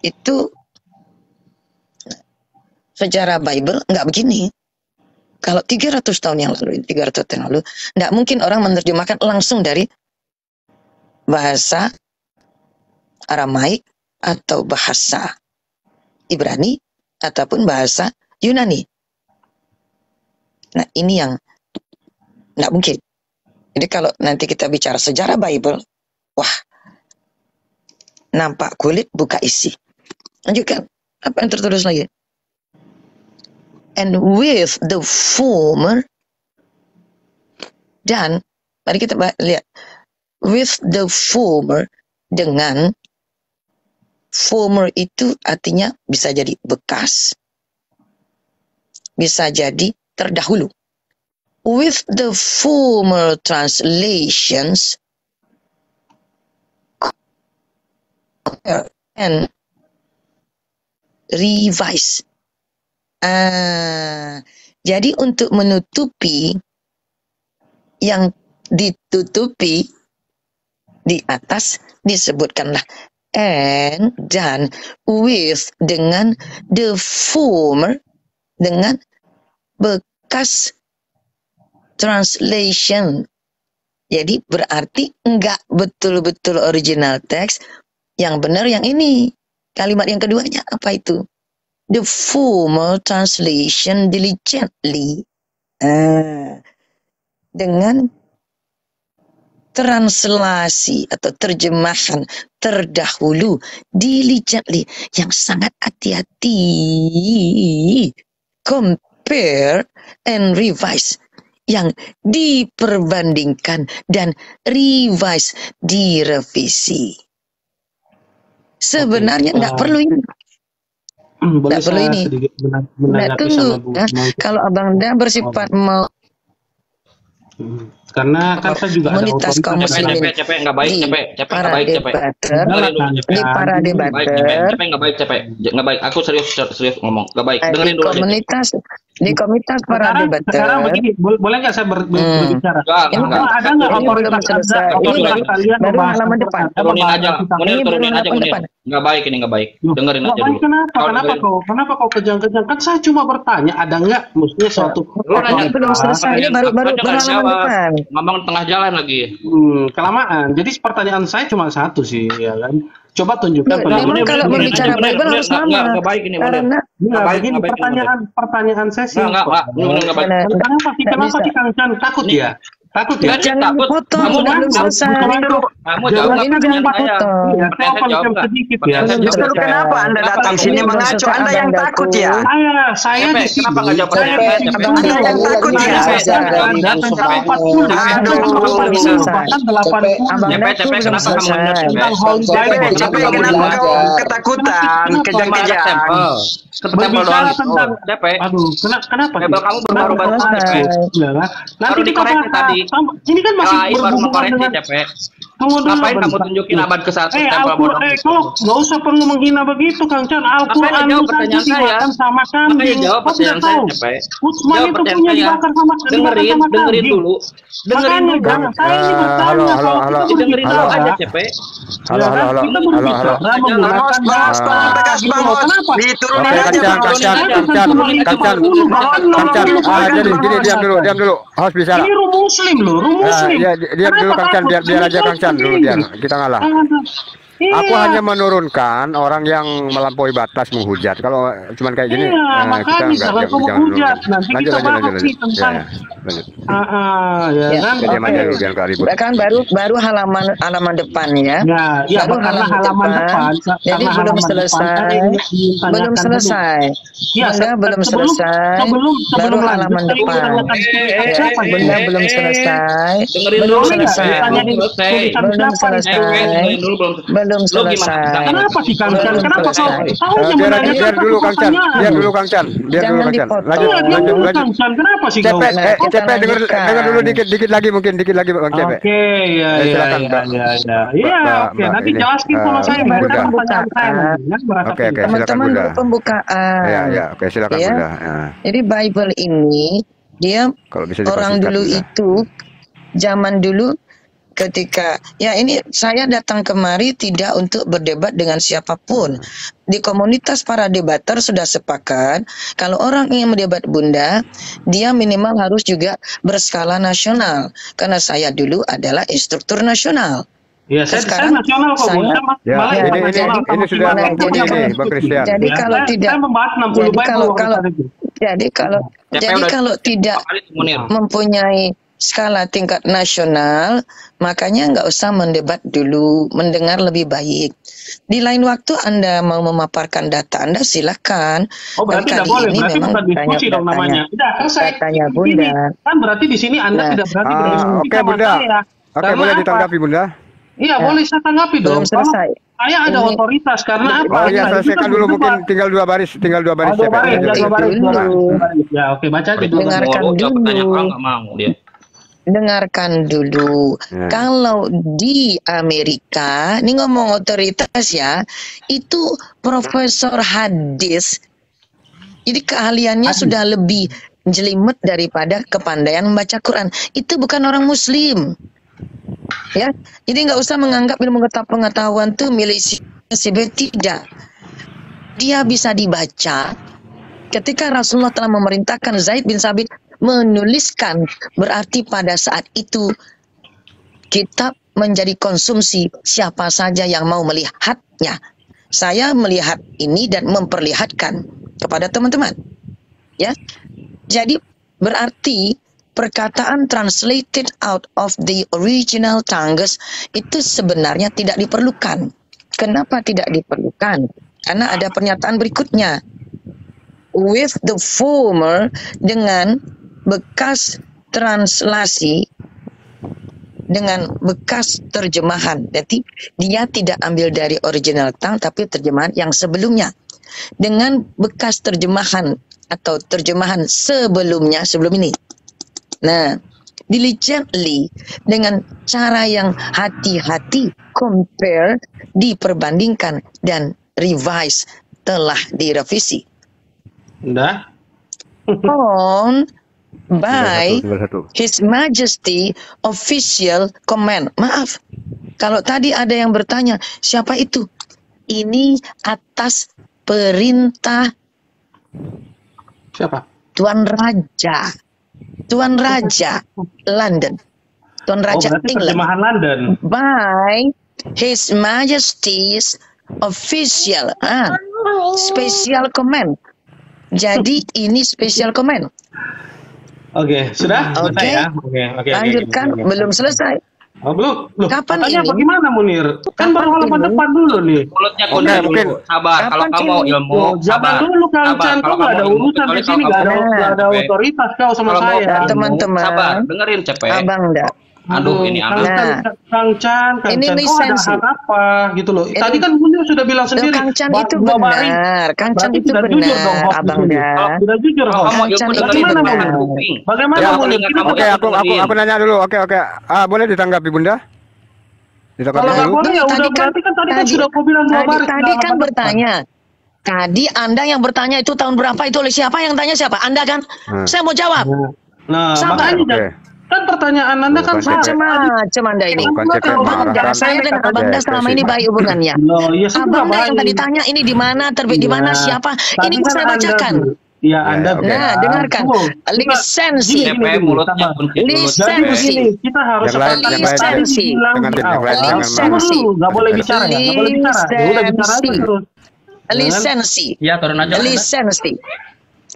itu sejarah Bible nggak begini. Kalau 300 tahun yang lalu, 300 tahun yang lalu, nggak mungkin orang menerjemahkan langsung dari bahasa Aramaik atau bahasa Ibrani ataupun bahasa Yunani. Nah ini yang nggak mungkin. Jadi kalau nanti kita bicara sejarah Bible, wah, nampak kulit buka isi. Lanjutkan, apa yang tertulis lagi? And with the former, dan mari kita lihat, with the former, dengan former itu artinya bisa jadi bekas, bisa jadi terdahulu. with the formal translations and revise. Jadi untuk menutupi yang ditutupi di atas disebutkanlah and dan with dengan the former dengan bekas translation. Jadi berarti enggak betul-betul original text. Yang benar yang ini. Kalimat yang keduanya apa itu? The formal translation diligently. Dengan translasi atau terjemahan terdahulu diligently yang sangat hati-hati, compare and revise yang diperbandingkan dan revise direvisi. Sebenarnya enggak perlu ini. Boleh Enggak perlu saya ini. sedikit Enggak menanggapi tunggu. sama Bu Mangkut? Kalau Abang Da bersifat mau Karena kan saya juga ada komunitas kaum otoritas. muslimin Cepet nggak baik, di cepet nggak para baik, cepet. debater, Enggak lah, di para Baik, debater, nggak baik, cepet nggak baik. Aku serius ngomong, nggak baik. di Dengerin dulu. komunitas para Sekarang debater. begini, boleh nggak saya berbicara? Ini Ada nggak ini belum otoritas selesai. Anda Ini otoritas kalian baru membahas halaman tentang depan. Turunin bahasa aja, kita? Munir Ini turunin baru aja halaman Munir. depan. Nggak baik ini nggak baik. Dengerin Nggak aja baik dulu. kenapa? Kalau dengerin- Kenapa kau kejang-kejang? Kan saya cuma bertanya, ada nggak mestinya suatu Lu nanya Ini belum selesai. Ini baru Aku nggak halaman jawab. depan. Ngomong tengah jalan lagi. kelamaan. Jadi pertanyaan saya cuma satu sih, ya kan? Coba tunjukkan Loh, memang kalau membicara Bible harus sama. Nggak baik ini Munir. Karena Nggak, baik, begini nggak baik, pertanyaan saya sih. Nggak baik. Kenapa sih Kang Chan takut ya? Takut ya? jangan Takut. dipotong, Kamu belum selesai. Kamu jawab Ini nggak jangan pertanyaan saya? dipotong. Iya, saya Saya jawab open nggak? sedikit ya. Pertanyaan saya Justru jawab. kenapa Anda datang sini Ini mengacu? maksud Anda yang Abang takut Daku. ya? Saya Cepet, di sini. kenapa nggak jawab pertanyaan saya? Cepet. Abang Anda yang takut ya? Datang jam 40. belum selesai. Bahkan 80. Abang Cepet, Daku belum kenapa kamu selesai. Tentang Holy Bible. Capek kenapa kau ketakutan, kejang-kejang? Stempel doang. Cepet. Aduh, kenapa? Bible kamu berubah-ubah Selesai. Nanti Baru kita dikoreksi bahas. tadi. Ini kan masih Baru berhubungan mengkoreksi dengan. cepet. Tunggu dulu. Ngapain kamu bentar. tunjukin abad ke-1 stempel Al-Quran, bodong? kau nggak usah perlu menghina begitu, Kang Chan. Al-Quran Makanya jawab itu pertanyaan saya. dimakan sama Makanya kambing. jawab Kau tidak pertanyaan saya, tahu. Cepet. Utsman Jawab itu pertanyaan punya saya. dibakar sama Dengerin kambing. dulu. Dengerin Makanya dulu. jangan, saya ini bertanya. halo, kalau halo. kita Dengerin dulu berbicara, aja, Cepet. Halo, ya kan? halo, Kita halo, berbicara halo. menggunakan Bos, tolong tegas Bang Bos. Kenapa? Diturunin Oke, aja Bang Bos. Jadi gini, diam dulu. Harus bicara. Ini rum muslim loh, rum muslim. Ya, diam dulu Kang Chan, biar aja Kang Chan dulu biar kita ngalah. Aku Iya. hanya menurunkan orang yang melampaui batas menghujat. Kalau cuman kayak gini, Iya, kita makanya enggak jangan kamu jangan dulu. hujat. Nanti Lanjut, kita lanjut, bahas lanjut. sih tentang. Ya, lanjut. Ya Ya, kan? Diam aja dulu biar nggak ribut. Kan baru halaman depan ya. Ya, Baru karena halaman depan. Jadi karena belum halaman depan, selesai. saya ingin ditanyakan Belum dulu. selesai. Ya, Bunda belum selesai. Sebelum Baru lanjut, halaman saya ingin depan. tanyakan tulisan siapa ini? Bunda belum selesai. Dengerin Belum dulu. Boleh nggak selesai. ditanyain Selesai. tulisan Belum siapa ini? selesai. Dengerin dulu belum. Belum Lu gimana selesai. bisa Kenapa sih Kang Chan? Belum Kenapa kau selesai. aja Biar dulu Kang Chan, biar dulu Kang Chan, biar dulu Kang Chan. Jangan Lanjut, Iya, dia lanjut, dulu lanjut. Kang Chan. Kenapa sih kau? Cepet, Kita cepet dengar lanjutkan. dulu dikit lagi mungkin dikit lagi Bang Cepet. Oke, ya, silakan, Mbak. Iya, Mbak, oke. Mbak, Nanti ini, jelaskan sama saya. Bunda. Bagaimana pertanyaan saya nanti, ya, berapa Oke, kali. silakan Teman-teman Bunda. baru pembukaan. Ya, oke silakan Ya. Bunda. Ya. Jadi Bible ini dia Kalau bisa orang dipersingkat, dulu Bunda. itu zaman dulu ketika ya ini saya datang kemari tidak untuk berdebat dengan siapapun. Di komunitas para debater sudah sepakat kalau orang ingin mendebat Bunda, dia minimal harus juga berskala nasional. Karena saya dulu adalah instruktur nasional. Ya, saya Sekarang nasional kok, saya- Bu. Saya Ya, malah ini- nasional ini sama sudah Gimana. Bang Jadi, Christian. Bang Christian. Jadi kalau tidak saya membahas 60 jadi Bible kalau- waktu itu. jadi kalau Cepet jadi udah- kalau tidak Munir. mempunyai skala tingkat nasional, makanya nggak usah mendebat dulu, mendengar lebih baik. Di lain waktu Anda mau memaparkan data Anda, silakan. Oh, berarti Dan tidak kali boleh. ini Berarti memang bukan diskusi dong datanya- namanya. Tidak, selesai. datanya Di sini, Bunda. kan berarti di sini Anda Nah. tidak berarti Oke, sama Bunda. saya. Oke, Karena boleh apa? ditanggapi Bunda. Iya, Ya. boleh saya tanggapi dong. Belum selesai. Saya ada Ini- otoritas karena apa? Oh ya, Nah, itu selesaikan kan dulu berdebat. mungkin tinggal 2 baris Oh, CP. dua baris, Dengar- dua baris. dulu. Ya, oke, baca aja dulu. Dengarkan Mulu, jawab pertanyaan dulu. orang nggak mau dia. Dengarkan dulu. Ya. Kalau di Amerika, ini ngomong otoritas ya, itu profesor hadis. Jadi keahliannya sudah lebih jelimet daripada kepandaian membaca Quran. Itu bukan orang Muslim. Ya, jadi nggak usah menganggap ilmu pengetahuan itu milik si B, tidak. Dia bisa dibaca. Ketika Rasulullah telah memerintahkan Zaid bin Sabit menuliskan, berarti pada saat itu kitab menjadi konsumsi siapa saja yang mau melihatnya. Saya melihat ini dan memperlihatkan kepada teman-teman. Ya. Jadi berarti perkataan translated out of the original tongues itu sebenarnya tidak diperlukan. Kenapa tidak diperlukan? Karena ada pernyataan berikutnya. With the former, dengan bekas translasi, dengan bekas terjemahan. Jadi dia tidak ambil dari original tongue tapi terjemahan yang sebelumnya. Dengan bekas terjemahan atau terjemahan sebelumnya, sebelum ini. Nah, diligently, dengan cara yang hati-hati, compare, diperbandingkan, dan revise, telah direvisi. Udah. On by Tinggal satu. His Majesty official command. Maaf, kalau tadi ada yang bertanya, siapa itu? Ini atas perintah Siapa? Tuan Raja. Tuan Raja London. Tuan Raja berarti England. terjemahan London. By His Majesty's official special command. Jadi ini special command. Oke, sudah? Oke. Selesai ya? Oke. Lanjutkan, oke. belum selesai. Oh, belum. Loh, Kapan katanya ini? bagaimana Munir? Kan baru Kapan halaman ini? depan dulu nih. Mulutnya Oke, kuda mungkin. dulu. Sabar. Kalau Kapan kamu mau ini? ilmu, Oh, sabar. jangan dulu Kang Sabar. Chan, Kalau kau nggak ada kamu ilmu, urusan di kecuali sini, kalau nggak ada kamu nggak ada ilmu, otoritas kau sama Kalau mau saya. ilmu, Teman-teman. sabar. Dengerin Cepet. Abang dah. Aduh, ini Kang anak. Chan, Kang Chan, Ini kau ada lisensi. hak apa gitu loh. Ini- Tadi kan Munir sudah bilang sendiri. Kang Chan bahwa itu dua baris. benar. Kang Chan Berarti itu sudah jujur dong benar, host di Abang sini. dah. Sudah jujur Kalau host. kamu ilmu Chan itu dengerin bagaimana, bukan Bang? kuping. Bagaimana Ya, Munir? telinga Kita kamu Oke, aku nanya dulu. Oke. Boleh ditanggapi Bunda? Ditanggapi Kalau nggak dulu. boleh ya Tadi udah, kan- berarti kan tadi kan tadi- sudah kau bilang dua baris. Tadi dalam kan halaman bertanya. Tadi Anda yang bertanya itu tahun berapa itu oleh siapa? Yang tanya siapa? Anda kan? Saya mau jawab. depan. Nah, Sabar. makanya Oke. kan pertanyaan Anda kan Bukan CP. Macam Anda ini. Bukan CP Abang mengarahkan. dah, saya dengan Oke, Abang dah selama ini baik hubungannya. Loh, iya sudah Abang dah yang baik. tadi tanya ini di mana, terbit di mana, Iya. siapa? Tadi Ini kan saya Anda bacakan. bilang. Iya, Anda oke. bilang. Nah, dengarkan. Tunggu. Lisensi. Gini, Cepet mulutnya sabar. kunci dulu. Jadi Lisensi. begini, kita harus Yang lain, sepakat. yang lain. Tadi dibilang Dengan di tim yang lain, awal. jangan Lisensi. Dulu, nggak boleh bicara ya, nggak boleh bicara. Ya udah bicara aja Lisensi. terus. Lisensi. Ya, turun aja. Lisensi.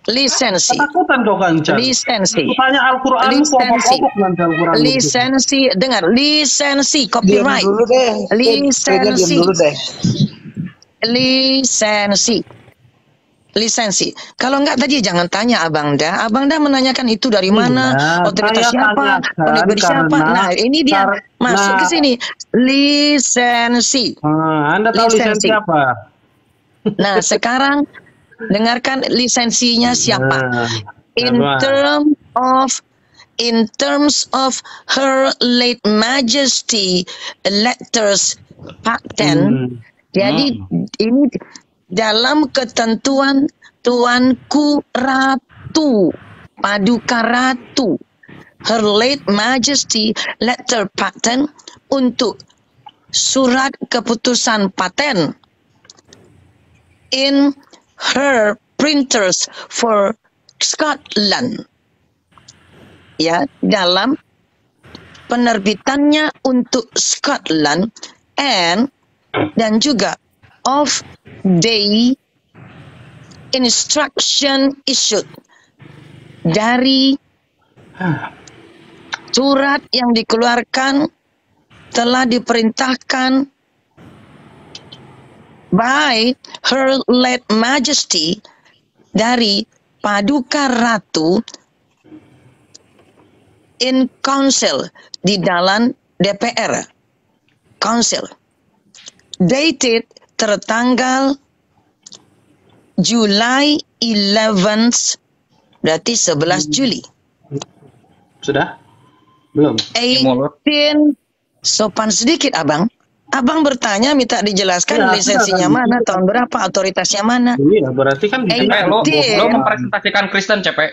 Lisensi. Ketakutan kau Kang Chan. Lisensi. Aku tanya Al-Quran, Lisensi. kok nanti Al-Quran. Lisensi. Dengar. Lisensi. Diam Copyright. dulu deh. Lisensi. Diam dulu deh. Lisensi. Lisensi. Kalau enggak tadi jangan tanya Abang dah. Abang dah menanyakan itu dari mana, Iya, otoritas saya siapa, tanyakan penerbit siapa. karena- Nah, ini dia masuk ke sini. Lisensi. Anda tahu lisensi Lisensi. apa? Nah, sekarang dengarkan lisensinya siapa. Nah, In apa? terms of Her late Majesty letters patent. Jadi ini dalam ketentuan Tuanku Ratu, Paduka Ratu, Her late Majesty letter patent untuk surat keputusan paten in her printers for Scotland. Ya, dalam penerbitannya untuk Scotland dan juga of the instruction issued dari surat yang dikeluarkan telah diperintahkan by Her late Majesty dari Paduka Ratu in council di dalam DPR council dated tertanggal July 11th, berarti 11 Juli. Sudah? Belum. 18, sopan sedikit abang. Abang bertanya, minta dijelaskan Ya, lisensinya sudah, mana, tahun berapa, otoritasnya mana. Iya, berarti kan di sini Lo mempresentasikan Kristen, Cepek.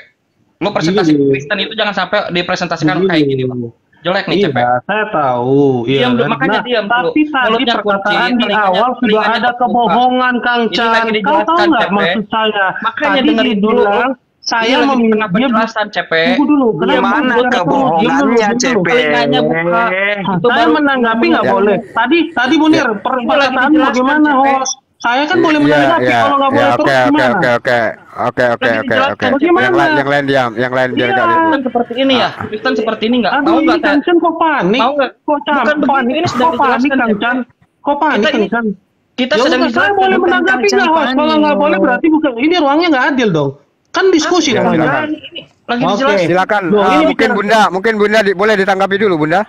Lo presentasi Kristen itu jangan sampai dipresentasikan kayak gini, Bang. Jelek nih, Cepek. Iya, saya tahu. Iya, Diam dulu, kan? makanya diam dulu. Tapi tadi Mulutnya perkataan kunci, di awal sudah telinganya ada terbuka. kebohongan, Kang Ini Chan. lagi Kau tahu dijelaskan, nggak Cepek. maksud saya? Makanya Tadi dengerin dulu. dibilang, saya Ini lagi meminta tengah penjelasan, Cepek. Tunggu dulu. Gimana kebohongannya, Cepek? Telinganya buka. Itu Saya baru menanggapi nggak Ya. boleh. Tadi Munir, perkataan dijelaskan, bagaimana, Cepek. host? Saya kan boleh Iya, menanggapi, iya, kalau nggak iya, boleh oke, terus oke, gimana? oke, oke, oke, oke, Lagi oke, dijelaskan oke. bagaimana? Yang lain diam, yang lain biar Iya. nggak ribut. Kristen seperti ini ya. Kristen seperti ini nggak? Mau Aduh, nggak ini saya? Kang Chan kok panik? Mau nggak? Kok Bukan begitu, panik? ini sedang Kok panik, dijelaskan, Kang Cepek. Chan? Kok panik, Kita Kang ini- Chan? Kita Ya sedang udah, saya dijelaskan. boleh bukan menanggapi Kang nggak, host? Chan Kalau nggak panik. boleh berarti bukan. Ini ruangnya nggak adil dong. Kan diskusi Ya, ruangnya. silakan. Ini lagi Oke. dijelaskan. Silakan. Loh, ini Mungkin bicara- Bunda boleh ditanggapi dulu, Bunda.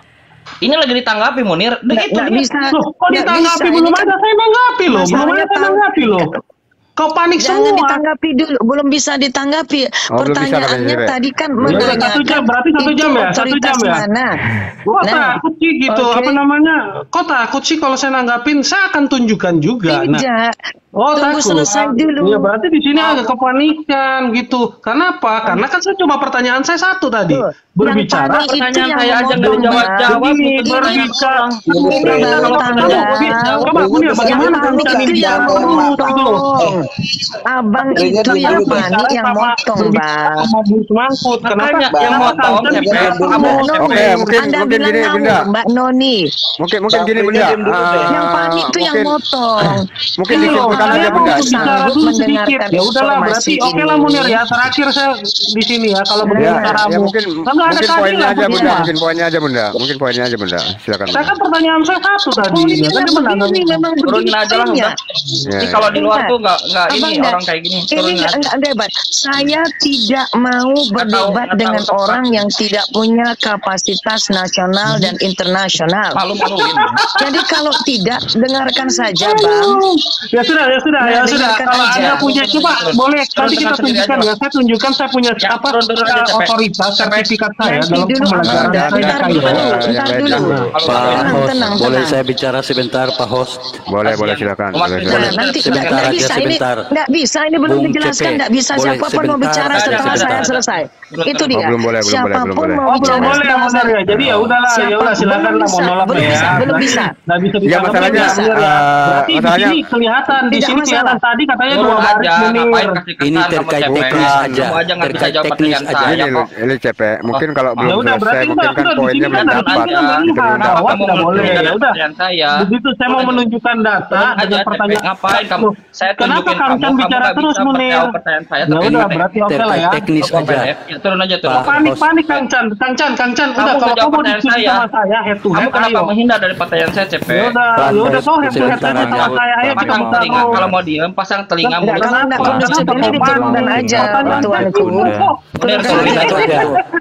Ini lagi ditanggapi, Munir. Begitu Nggak ini. bisa. Loh, kok nggak ditanggapi? bisa. Belum Ini kan ada saya menanggapi loh. Belum masalahnya ada saya tahu. menanggapi loh. Kau panik Jangan semua. ditanggapi dulu, belum bisa ditanggapi. Oh, belum bisa Pertanyaannya katanya, tadi kan Ya udah, menanyakan 1 jam, berarti 1 jam ya? 1 otoritas jam ya? mana. Kok Nah, takut sih gitu? oke. Apa namanya? Kok takut sih kalau saya nanggapin? Saya akan tunjukkan juga. Nah, Tidak. oh Tunggu takut. selesai dulu. Ya berarti di sini agak kepanikan gitu. Kenapa? Karena kan saya cuma pertanyaan saya satu tadi. Tuh, Berbicara. yang panik itu Pertanyaan yang saya aja nggak ngomong, dijawab-jawab. Bang. Ini Itu pertanyaan berbicara. orang. Ini baru Kalau tanggal. coba Munir, bagaimana Yang Kang panik Chan itu ini yang bicara? motong. Abang itu yang panik yang motong, Bang. Sama Bung Semangkut. Kenapa? Makanya yang Kenapa motong, Kang Chan Cepek. bicara Kamu- terus? Oke, mungkin Anda mungkin bilang gini, ngawur, Bunda. Mbak Noni. Mungkin gini, Bunda. Yang panik itu yang motong. Mungkin Ini loh, disimpulkan saya aja, mau Bunda. bicara Sanggup dulu sedikit. mendengarkan Ya udahlah, berarti informasi oke lah ini. Munir ya. Terakhir saya di sini ya. Kalau Ya, begitu caramu. ya mungkin Kan nggak ada mungkin keadilan, poinnya aja, Bunda. Bunda. Mungkin poinnya aja, Bunda. Mungkin poinnya aja, Bunda. Silakan. Saya kan pertanyaan saya satu tadi. Poinnya Ya kan dia menanggapi. begini, memang Turunin begini aja lah poinnya. udah. Ya, Ini ya. kalau di luar Enggak. tuh nggak ini Abang, orang kayak gini. Ini Turunin aja. enggak debat. Saya tidak mau berdebat nggak dengan tahu, orang yang tidak punya kapasitas nasional dan internasional. Malu-maluin. Jadi kalau tidak, dengarkan saja, Bang. Ya sudah. Nah, dengarkan Kalau aja. Anda punya, coba boleh nanti kita Dengarkan sendiri tunjukkan aja, ya. Saya tunjukkan saya punya Ya, apa turun aja, Cepek. otoritas sertifikat saya Nanti dalam dulu, pembelajaran Abang. saya di Bentar Kairo. dulu, Yang bentar lain dulu. dulu. Pak Tenang, host, tenang, boleh tenang. saya bicara sebentar, Pak host? Boleh, silakan. Umat Boleh, Kristen. silakan. Nah, nanti Sebentar nggak aja, bisa ini, sebentar. nggak bisa ini belum Bung dijelaskan, Cepe, nggak bisa boleh siapapun mau sebentar bicara aja, setelah saya sebentar. selesai. Itu Oh, dia. belum boleh, belum boleh, Siapapun belum boleh. mau Oh belum bicara boleh setelah Munir ya. Jadi ya udahlah, ya udah silakan lah mau nolak belum ya. bisa, belum bisa. Nggak bisa Ya, ditanggapi masalahnya, ya, Munir ya. Berarti di masalahnya- sini kelihatan, di Tidak sini kelihatan masalah. tadi katanya Turun 2 baris aja, ngapain Munir. kasih kesan Ini kamu, terkait Cepek? teknis aja. Kamu aja nggak bisa Terkait jawab teknis pertanyaan aja. saya kok. Ini Cepek, mungkin kalau Ya belum udah, selesai, berarti mungkin udah, kan di poinnya sini belum kan dapat. kita melihat Itu belum bahwa dapat. Kamu tidak boleh. menunjukkan Ya udah. pertanyaan saya. Begitu saya mau menunjukkan data Turun aja, dengan Cepek. pertanyaan. Ngapain kamu? Loh, Saya kenapa tunjukin Kang Chan kamu bicara nggak terus bisa Munir? menjawab pertanyaan saya. Ya tapi udah, pendek. berarti oke lah Terkait ya. teknis Kok aja. pendek? Ya, turun aja turun. Pak. Panik Kang Chan. Kang Chan. Kamu Udah, kalau menjawab kamu pertanyaan diskusi saya. sama saya head to Kamu head, kenapa ayo. menghindar dari pertanyaan saya, Cepek? Ya udah, Pak, ya udah, so head to head sebentar aja sama aja. saya. Ayo kita Pasang bicara. telinga, kalau mau diem, pasang telinga Enggak, mulut. kalau enggak kondusif ini diturunkan aja, Pertanyaan saya tuanku. dulu kok. Bener, Turunkan sorry, aja. Satu aja.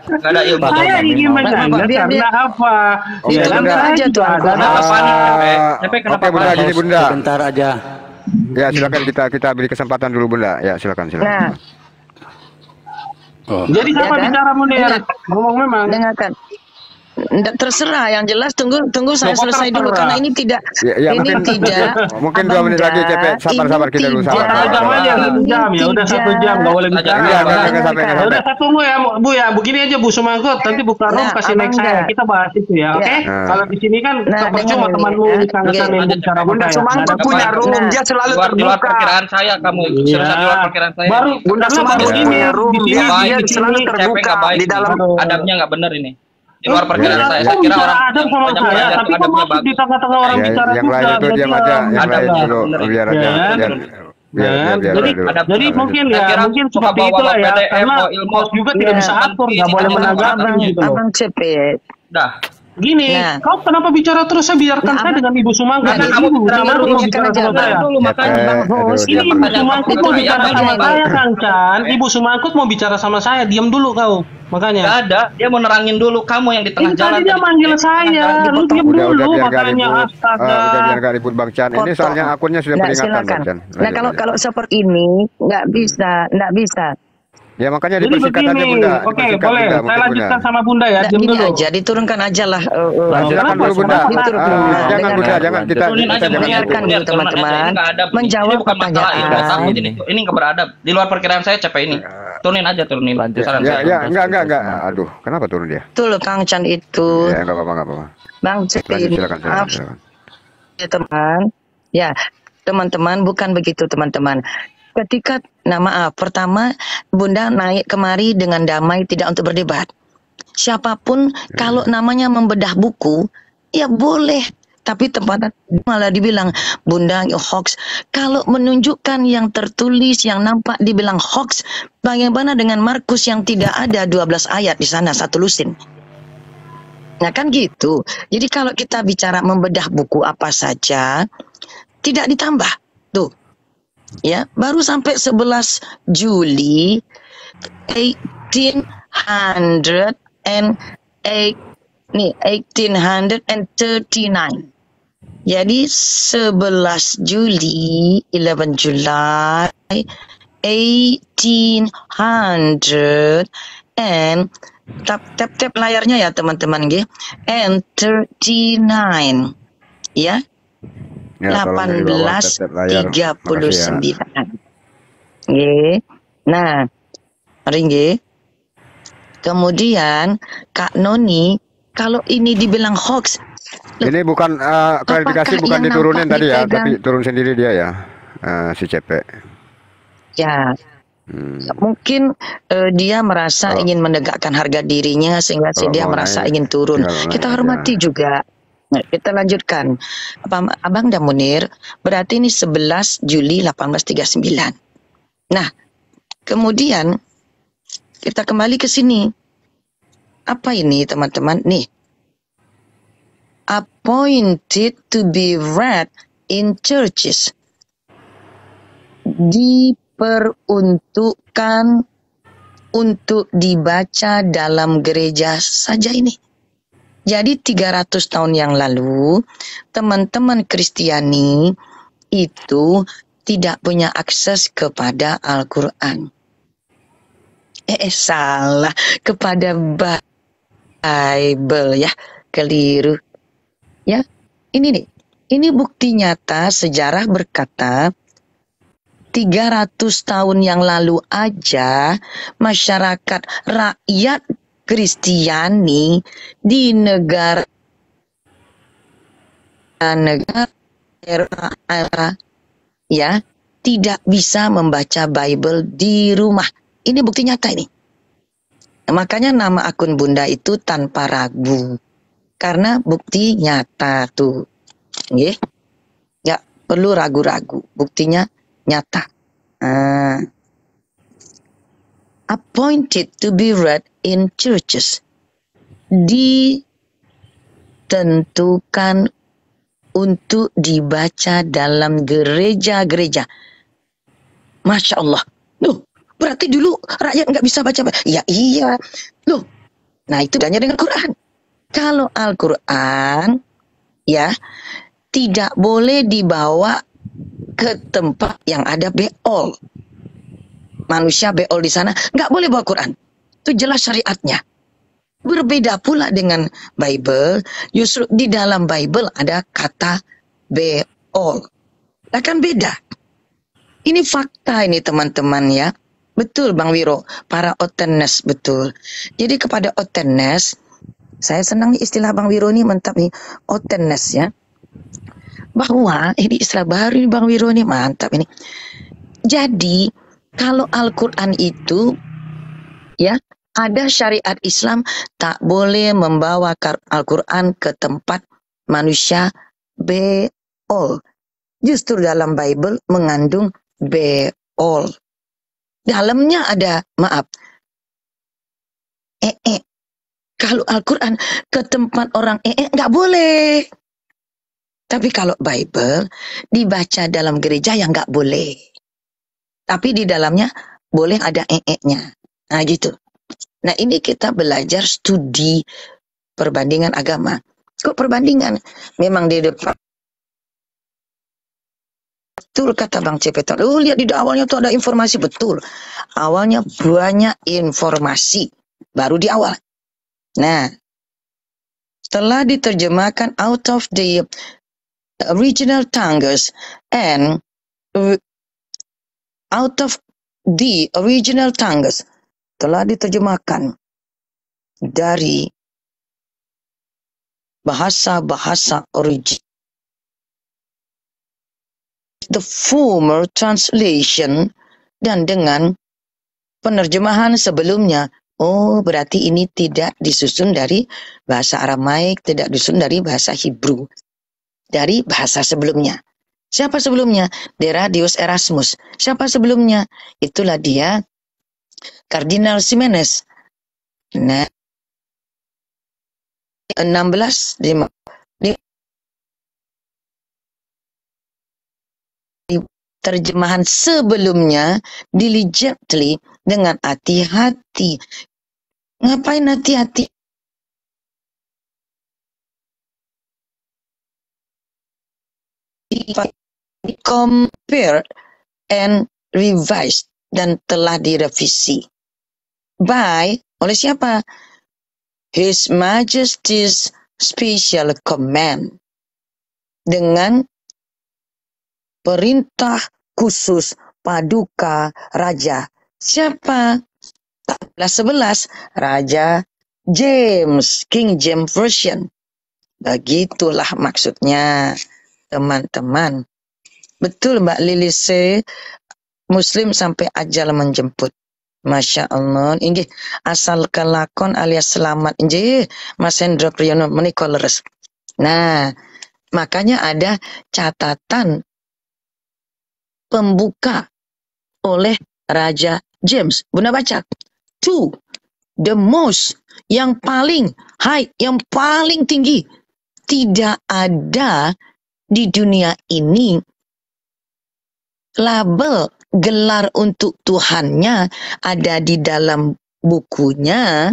Nggak ada ilmu. Saya ingin menanya Biar- karena apa? Oke, Ya kan Bunda. saya aja, juga Tuan. ada. Kenapa panik, Cepek? Cepek, kenapa Oke, Bunda, panik? gini Bunda. Sebentar aja. Ya, silakan kita beri kesempatan dulu, Bunda. Ya, silakan. Nah, Oh. Jadi siapa Ya kan? bicara Munir? Dengar. Ngomong memang. dengarkan. Nggak terserah, yang jelas tunggu saya Kok selesai dulu terserah? karena ini tidak Ya, ini mungkin tidak mungkin 2 Abang menit lagi, Dak, Cepek. Sabar kita dulu, ini sabar. tidak. Satu jam aja, 1 jam. Ya udah 1 jam, nggak boleh bicara. Iya, Enggak Ya sampai, enggak udah sampai. saya tunggu ya, Bu ya. Begini aja Bu Semangkut, nanti buka room Nah, kasih next Abang saya. Dak. Kita bahas itu ya, oke? Ya. Kalau di sini kan Nah, percuma dengar temanmu ini, ya. sangat Oke. yang bicara sama Bunda saya. Semangkut Nggak ada punya apa-apa. room, Nah. dia selalu Di luar terbuka. perkiraan saya, kamu seriusan di luar perkiraan saya. Baru Bunda karena Semangkut baru Ya. ini punya room, di sini dia Baik, di selalu sini Cepek terbuka nggak baik di dalam. nih. Adabnya nggak bener ini. Di luar perkiraan Iya, saya kamu kira bicara orang adab sama banyak saya, belajar tapi tuh kamu adabnya masuk di bagus. tengah-tengah orang Ya, bicara yang lain juga. itu diam Berarti aja, yang ada lain lah, dulu. bener. Biar Ya, aja. kan? Biar Jadi, dulu. jadi mungkin Saya ya, kira mungkin suka seperti bawa itulah ya, PDF, karena bawa ilmu. host juga tidak Ya. bisa atur, nggak Ini boleh ada menanggapi abang- gitu loh. Abang Cepet. Dah. Gini, Nah. kau kenapa bicara terus? Saya biarkan Nah, saya dengan Ibu Sumangkut. Karena Ibu, kamu bicara gimana dulu, mau ya, bicara kan sama aja. saya? Dulu makanya. Abang host. Ini Ibu Pertanyaan Sumangkut kamu mau itu bicara apa? sama Bang? saya, Kang Chan. Ibu Sumangkut mau bicara sama saya, diam dulu kau. Makanya. Nggak ada. Dia mau nerangin dulu. Kamu yang di tengah Ini jalan. tadi dia manggil saya. Lu diam Udah dulu biar gak makanya ribut. astaga. Udah biar gak ribut Bang Chan. Ini Potong. soalnya akunnya sudah Nggak, peringatan silakan. Bang Chan. Nah, Lanjut, kalau lanjut. kalau seperti ini nggak bisa. Ya makanya Jadi dipersingkat aja begini, Bunda. oke Dipersingkat, boleh. Bunda, Saya mungkin, lanjutkan Bunda. sama Bunda ya. Nggak, Diam gini dulu. aja, diturunkan aja lah. Nah, silakan kenapa? dulu Bunda. Diturunkan. Jangan Dengarkan. Bunda, jangan kita Turunin aja, jangan Bunda. dengarkan dulu, teman-teman. Ini nggak ada. Menjawab ini bukan masalah pertanyaan. ibadah takut ini. Ini nggak beradab. Di luar perkiraan saya capek ini. Turunin aja, turunin. Saran Ya, saya. enggak. Aduh, kenapa turun dia? Betul Kang Chan itu. Ya, enggak apa-apa. Bang Lanjut, Cepi, silakan. maaf ya teman. Ya, teman-teman bukan begitu teman-teman. Ketika maaf, pertama Bunda naik kemari dengan damai tidak untuk berdebat. Siapapun kalau namanya membedah buku, ya boleh. Tapi tempatnya malah dibilang Bunda hoax. Kalau menunjukkan yang tertulis, yang nampak dibilang hoax, bagaimana dengan Markus yang tidak ada 12 ayat di sana, satu lusin. Nah kan gitu. Jadi kalau kita bicara membedah buku apa saja, tidak ditambah. Tuh. Ya, baru sampai 11 Juli 1839. Jadi 11 Juli, 11 July 1800 and tap layarnya ya teman-teman nggih. And 39. Ya. Ya, tolong di bawah tap-tap layar. Makasih ya. 1839. Nggih. Nah, mari nggih. Kemudian Kak Noni, kalau ini dibilang hoax, Ini bukan klarifikasi, apakah bukan yang diturunin nampak tadi ya, dipegang? tapi turun sendiri dia ya, si Cepe. ya mungkin dia merasa Oh. ingin menegakkan harga dirinya sehingga Kalau dia mau merasa naik, ingin turun. tinggal naik Kita aja. hormati juga. Nah, kita lanjutkan. Abang dan Munir, berarti ini 11 Juli 1839. Nah, kemudian kita kembali ke sini. Apa ini teman-teman? Nih. Appointed to be read in churches. Diperuntukkan untuk dibaca dalam gereja saja ini. Jadi 300 tahun yang lalu, teman-teman Kristiani itu tidak punya akses kepada Al-Quran. Salah, kepada Bible ya, keliru. Ya, ini nih, ini bukti nyata sejarah berkata 300 tahun yang lalu aja masyarakat rakyat Kristiani di negara ya tidak bisa membaca Bible di rumah. Ini bukti nyata ini. Makanya nama akun Bunda itu tanpa ragu. Karena bukti nyata tuh. Nggih. Nggak perlu ragu-ragu. Buktinya nyata. Appointed to be read in churches. Ditentukan untuk dibaca dalam gereja-gereja. Masya Allah. Loh, berarti dulu rakyat nggak bisa baca. Ya iya. Loh, nah itu bedanya dengan Quran. Kalau Al-Quran, ya, tidak boleh dibawa ke tempat yang ada beol. Manusia beol di sana, nggak boleh bawa Quran. Itu jelas syariatnya. Berbeda pula dengan Bible, justru di dalam Bible ada kata beol. Nah kan beda. Ini fakta ini teman-teman ya. Betul Bang Wiro, para otenes betul. Jadi kepada otenes, saya senang nih istilah Bang Wiro ini mantap nih, otenes ya. Bahwa ini istilah baru nih Bang Wiro nih mantap ini. Jadi kalau Al-Quran itu ya ada syariat Islam tak boleh membawa Al-Quran ke tempat manusia beol. Justru dalam Bible mengandung beol. Dalamnya ada maaf. Kalau Al-Quran ke tempat orang nggak boleh. Tapi kalau Bible dibaca dalam gereja yang nggak boleh. Tapi di dalamnya boleh ada nya. Nah gitu. Nah, ini kita belajar studi perbandingan agama. Kok perbandingan? Memang di depan betul kata Bang Cepetan. Lihat di awalnya tuh ada informasi, betul. Awalnya banyak informasi baru di awal. Nah, setelah diterjemahkan out of the original tongues and out of the original tongues, telah diterjemahkan dari bahasa-bahasa origin. The former translation, dan dengan penerjemahan sebelumnya. Oh, berarti ini tidak disusun dari bahasa Aramaik, tidak disusun dari bahasa Hebrew, dari bahasa sebelumnya. Siapa sebelumnya? Deradius Erasmus. Siapa sebelumnya? Itulah dia, Kardinal Ximenes. Nah, 16 terjemahan sebelumnya diligently, dengan hati-hati. Ngapain hati-hati? Compare and revised, dan telah direvisi. Oleh siapa? His Majesty's Special Command, dengan perintah khusus Paduka Raja. Siapa? 11 Raja James, King James Version. Begitulah maksudnya, teman-teman. Betul Mbak Lilise, Muslim sampai ajal menjemput. Masya Allah. Ini asal kelakon alias selamat. Ini Mas Hendro Priyono menikah leres. Nah, makanya ada catatan pembuka oleh Raja James. Bunda baca. To the most, yang paling high, yang paling tinggi. Tidak ada di dunia ini label gelar untuk Tuhannya ada di dalam bukunya.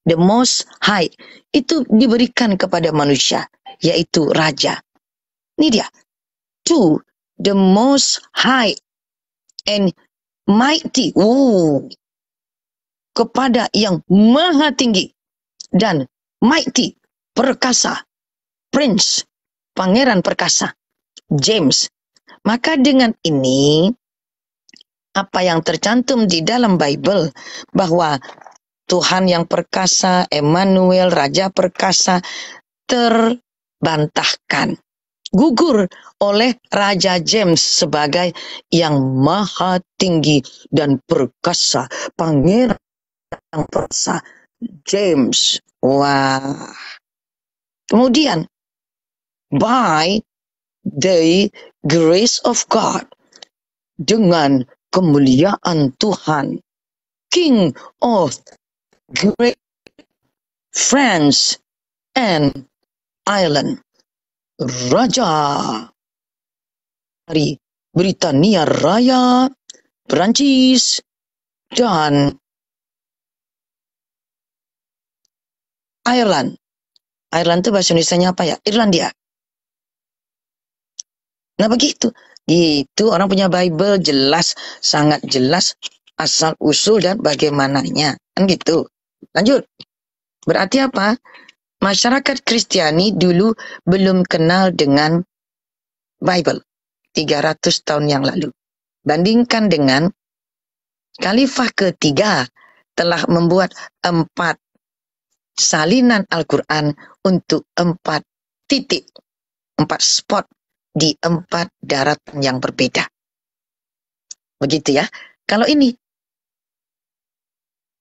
The most high itu diberikan kepada manusia, yaitu raja. Ini dia. To the most high and mighty. Kepada yang maha tinggi dan mighty, perkasa. Prince, pangeran perkasa. James. Maka dengan ini, apa yang tercantum di dalam Bible, bahwa Tuhan yang perkasa, Emmanuel, Raja perkasa, terbantahkan. Gugur oleh Raja James sebagai yang maha tinggi dan perkasa. Pangeran yang perkasa, James. Wah. Kemudian, by the grace of God, dengan kemuliaan Tuhan, King of Great France and Ireland, Raja dari Britania Raya, Perancis, dan Ireland. Ireland itu bahasa Indonesianya apa ya? Irlandia. Nah begitu. Itu orang punya Bible jelas, sangat jelas asal usul dan bagaimananya. Kan gitu. Lanjut. Berarti apa? Masyarakat Kristiani dulu belum kenal dengan Bible 300 tahun yang lalu. Bandingkan dengan Khalifah ketiga telah membuat 4 salinan Al-Quran untuk 4 titik, 4 spot di 4 daratan yang berbeda. Begitu ya. Kalau ini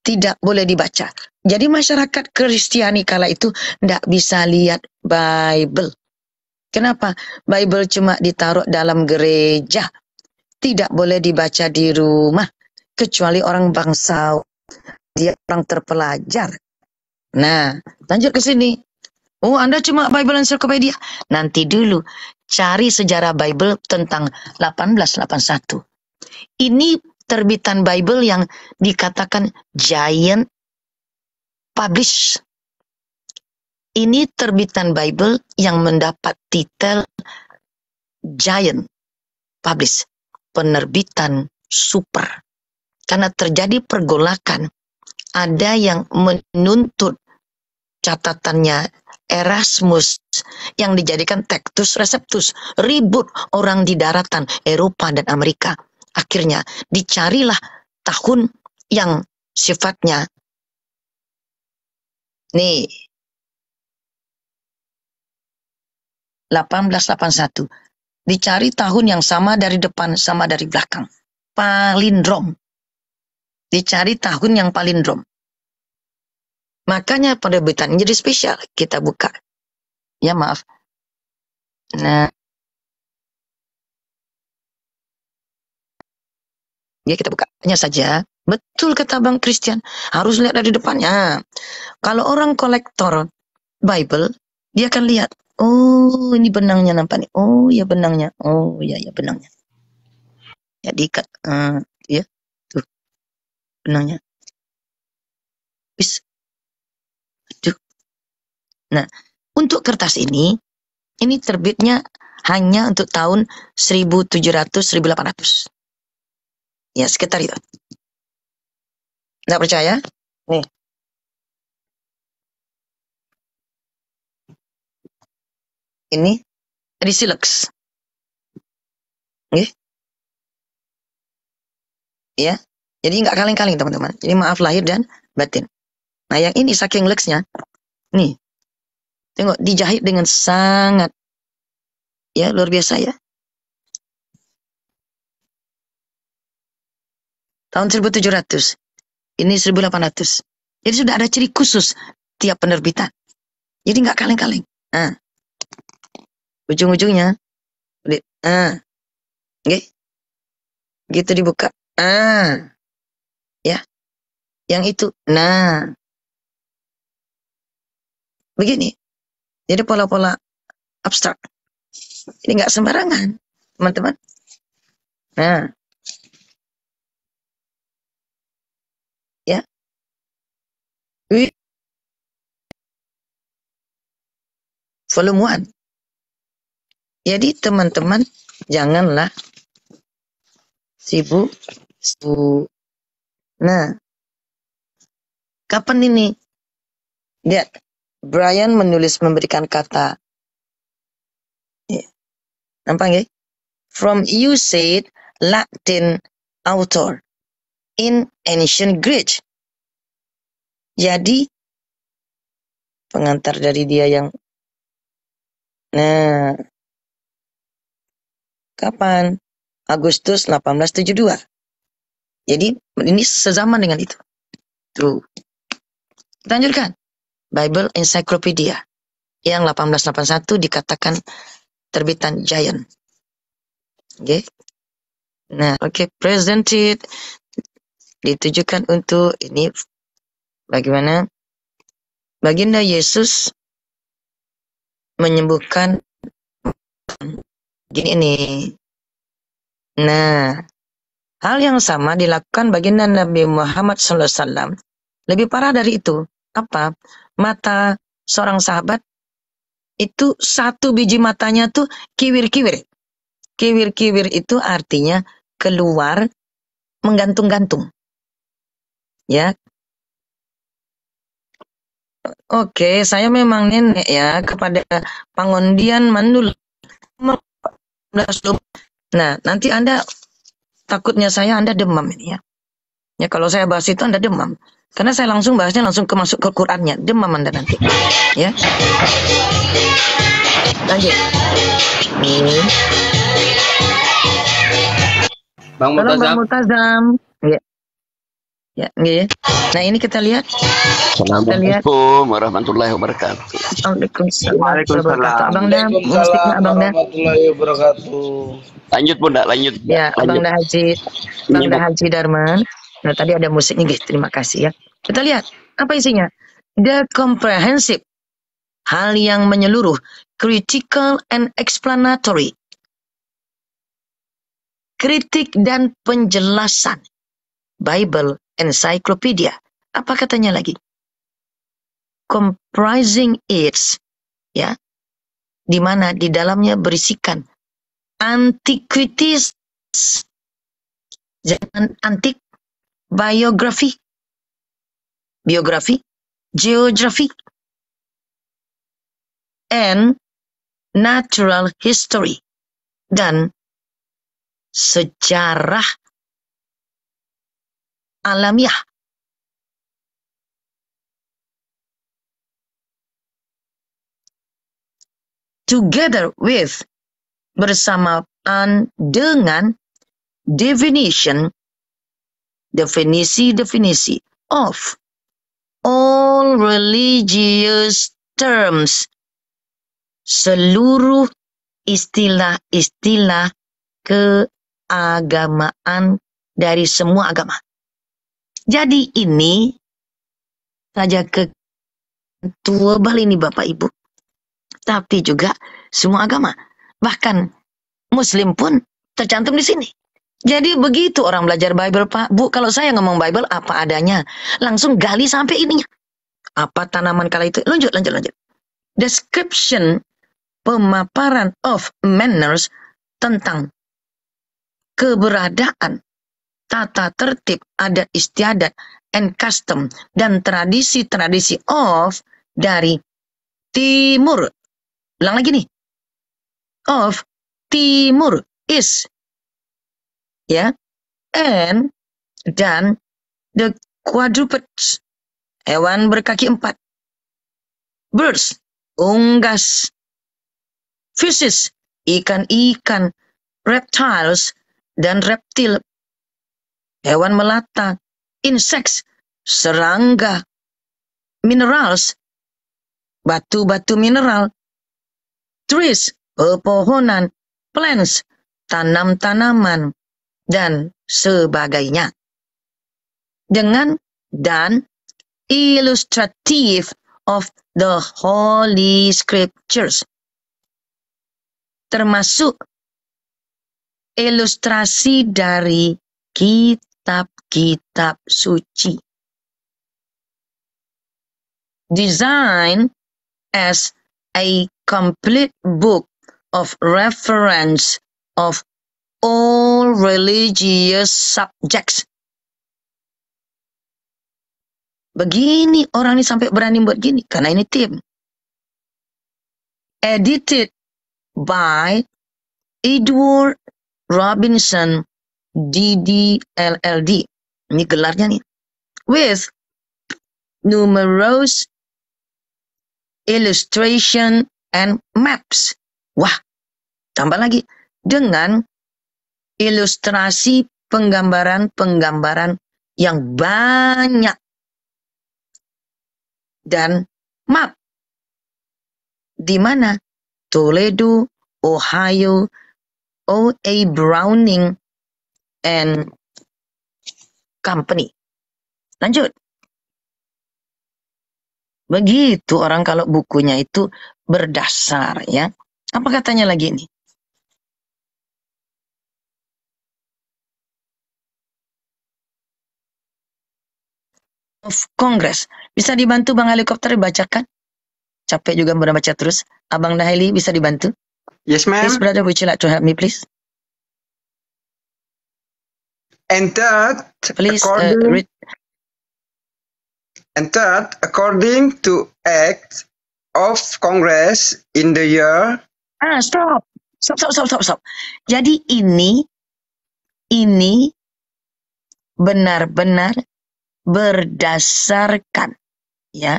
tidak boleh dibaca. Jadi masyarakat Kristiani kala itu tidak bisa lihat Bible. Kenapa? Bible cuma ditaruh dalam gereja. Tidak boleh dibaca di rumah. Kecuali orang bangsa, dia orang terpelajar. Nah, lanjut ke sini. Oh, Anda cuma Bible Encyclopedia. Nanti dulu cari sejarah Bible tentang 1881. Ini terbitan Bible yang dikatakan giant publish. Ini terbitan Bible yang mendapat titel Giant Publish, penerbitan super. Karena terjadi pergolakan, ada yang menuntut catatannya Erasmus yang dijadikan Textus Receptus. Ribut orang di daratan Eropa dan Amerika. Akhirnya dicarilah tahun yang sifatnya nih 1881. Dicari tahun yang sama dari depan sama dari belakang. Palindrom. Dicari tahun yang palindrom. Makanya penerbitan jadi spesial. Kita buka. Ya maaf. Nah. Ya kita buka. Hanya saja. Betul kata Bang Christian. Harus lihat dari depannya. Kalau orang kolektor Bible. Dia akan lihat. Oh ini benangnya nampak nih. Oh ya benangnya. Oh ya benangnya. Jadi ya. Tuh. Benangnya. Bis. Aduh. Nah, untuk kertas ini terbitnya hanya untuk tahun 1700-1800. Ya, sekitar itu. Nggak percaya? Nih. Ini edisi Lux. Oke. Ya. Jadi nggak kaleng-kaleng teman-teman. Jadi maaf lahir dan batin. Nah, yang ini saking Luxnya. Nih. Tengok dijahit dengan sangat ya luar biasa ya. Tahun 1700. Ini 1800. Jadi sudah ada ciri khusus tiap penerbitan. Jadi nggak kaleng-kaleng. Nah. Ujung-ujungnya. Oke. Gitu dibuka. Ya. Yang itu. Nah. Begini. Jadi pola-pola abstrak. Ini nggak sembarangan, teman-teman. Nah. Ya. Volume 1. Jadi teman-teman janganlah sibuk. Nah. Kapan ini? Lihat. Brian memberikan kata. Ya. Nampak ya? From used Latin author in ancient Greek. Jadi pengantar dari dia yang kapan? Agustus 1872. Jadi ini sezaman dengan itu. Tuh. Kita lanjutkan. Bible Encyclopedia yang 1881 dikatakan terbitan Giant. Oke. Nah, presented ditujukan untuk ini bagaimana baginda Yesus menyembuhkan gini ini. Nah, hal yang sama dilakukan baginda Nabi Muhammad SAW. Lebih parah dari itu. Apa? Mata seorang sahabat itu satu biji matanya tuh kiwir-kiwir. Kiwir-kiwir itu artinya keluar menggantung-gantung. Ya. Oke, saya memang nenek ya kepada Pangondian Mandul. Nah, nanti Anda takutnya Anda demam ini ya. Ya kalau saya bahas itu Anda demam. Karena saya langsung bahasnya masuk ke Qurannya. Demam Anda nanti. Ya. Lanjut. Bang Halo Multazam. Bang Multazam. Ya. Ya, ya. Nah, ini kita lihat. Assalamualaikum warahmatullahi wabarakatuh. Waalaikumsalam. Abang Dah, musiknya Abang Dah. Warahmatullahi wabarakatuh. Lanjut Bunda, lanjut. Ya, Abang Dah Haji. Bang Dah Haji Darman. Nah, tadi ada musiknya gitu. Terima kasih ya. Kita lihat apa isinya. The comprehensive, hal yang menyeluruh, critical and explanatory, kritik dan penjelasan, Bible Encyclopedia. Apa katanya lagi? comprising its, ya, di mana di dalamnya berisikan antiquities, zaman antik, biografi, geografi, and natural history, dan sejarah alamiah. Together with, bersamaan dengan, definisi of all religious terms, seluruh istilah-istilah keagamaan dari semua agama. Jadi ini saja global ini Bapak Ibu, tapi juga semua agama. Bahkan Muslim pun tercantum di sini. Jadi begitu orang belajar Bible, Pak, Bu, kalau saya ngomong Bible apa adanya, langsung gali sampai ininya. Apa tanaman kala itu? Lanjut. Description, pemaparan of manners, tentang keberadaan, tata tertib, adat istiadat, and custom, dan tradisi-tradisi of, dari timur. Ulang lagi nih. Of timur, is, ya, and, dan, the quadrupeds, hewan berkaki 4, birds, unggas, fishes, ikan-ikan, reptiles, dan reptil, hewan melata, insects, serangga, minerals, batu-batu mineral, trees, pepohonan, plants, tanam-tanaman, dan sebagainya. Dengan dan illustrative of the Holy Scriptures, termasuk ilustrasi dari kitab-kitab suci. Design as a complete book of reference of all religious subjects. Begini orang ini sampai berani buat gini, karena ini tim. Edited by Edward Robinson, DD LLD. Ini gelarnya nih. With numerous illustration and maps. Wah, tambah lagi. Dengan ilustrasi penggambaran-penggambaran yang banyak. Dan map. Di mana? Toledo, Ohio, O.A. Browning, and Company. Lanjut. Begitu orang kalau bukunya itu berdasar, ya. Apa katanya lagi ini? Of Congress. Bisa dibantu Bang Helikopter dibacakan? Capek juga baca terus. Abang Dahili bisa dibantu? Yes, ma'am. Please, brother, would you like to help me, please? And third, Please, according, read. and third, according to Act of Congress in the year. Stop. Jadi ini benar-benar berdasarkan, ya,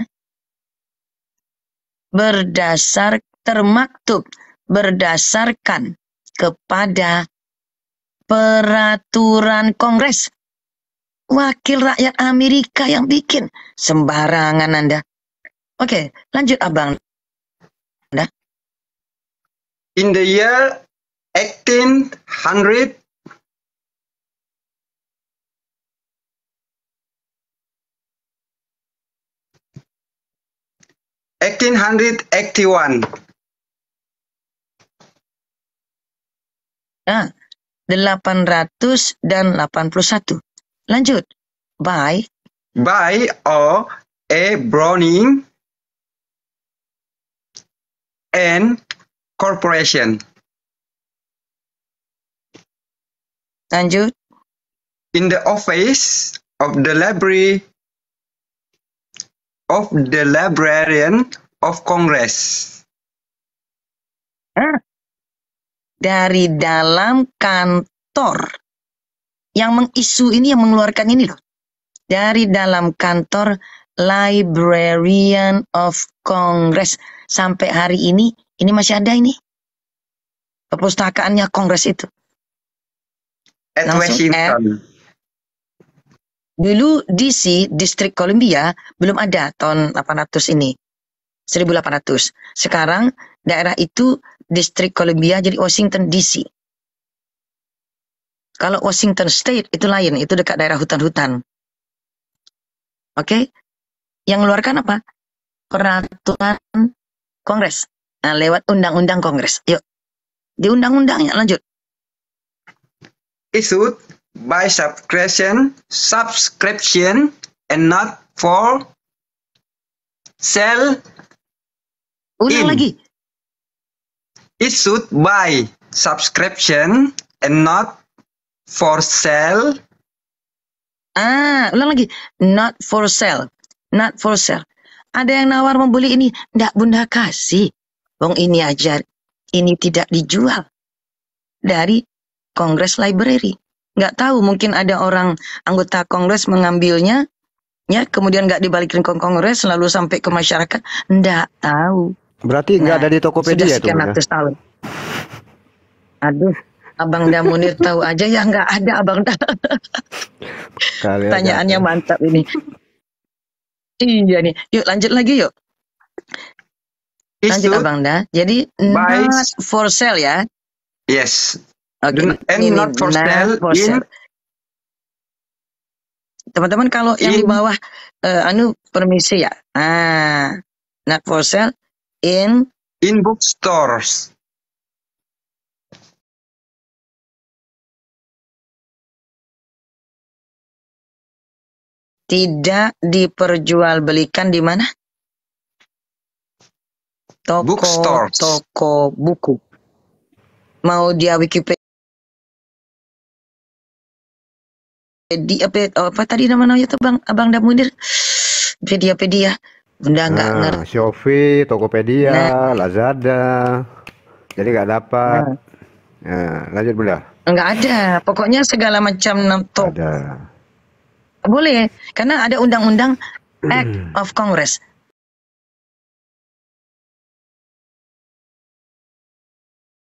termaktub berdasarkan kepada peraturan Kongres. Wakil rakyat Amerika yang bikin. Sembarangan Anda. Oke, lanjut Abang. Anda. In the year 1800, Nah, 881. Lanjut. By O.A. Browning, and corporation. Lanjut. In the office of the Librarian of Congress. Dari dalam kantor yang mengisu ini, yang mengeluarkan ini loh. Dari dalam kantor Librarian of Congress. Sampai hari ini masih ada ini. Perpustakaannya Kongres itu. At Langsung Washington. Dulu DC, Distrik Columbia, belum ada tahun 800 ini. 1800. Sekarang daerah itu Distrik Columbia jadi Washington DC. Kalau Washington State itu lain, itu dekat daerah hutan-hutan. Oke? Yang mengeluarkan apa? Peraturan Kongres. Nah, lewat undang-undang Kongres. Yuk. Di undang-undangnya, lanjut. Issued by subscription and not for sale. Ulang lagi. Issued by subscription and not for sale. Ulang lagi. Not for sale. Not for sale. Ada yang nawar membeli ini. Nggak, Bunda kasih. Wong ini aja. Ini tidak dijual. Dari Congress Library. Nggak tahu, mungkin ada orang anggota Kongres mengambilnya. Ya, kemudian nggak dibalikin ke Kongres, lalu sampai ke masyarakat. Nggak tahu. Berarti nggak ada di Tokopedia sudah sekian ratus tahun. Aduh, Abang Damunir tahu aja ya, nggak ada Abang Pertanyaannya mantap ini. Iya nih, yuk lanjut lagi yuk. Lanjut Abang Da. Jadi not for sale ya. Yes. Oke. And not for sale. Teman-teman kalau yang di bawah permisi ya. Not for sale in bookstores. Tidak diperjualbelikan di mana? Toko buku. Mau dia Wikipedia apa tadi namanya tuh Abang Damunir? Pedia. Bunda nggak ngerti. Shopee, Tokopedia, Lazada. Jadi nggak dapat. Lanjut Bunda. Nggak ada. Pokoknya segala macam toko. Ada. Boleh, karena ada undang-undang Act of Congress.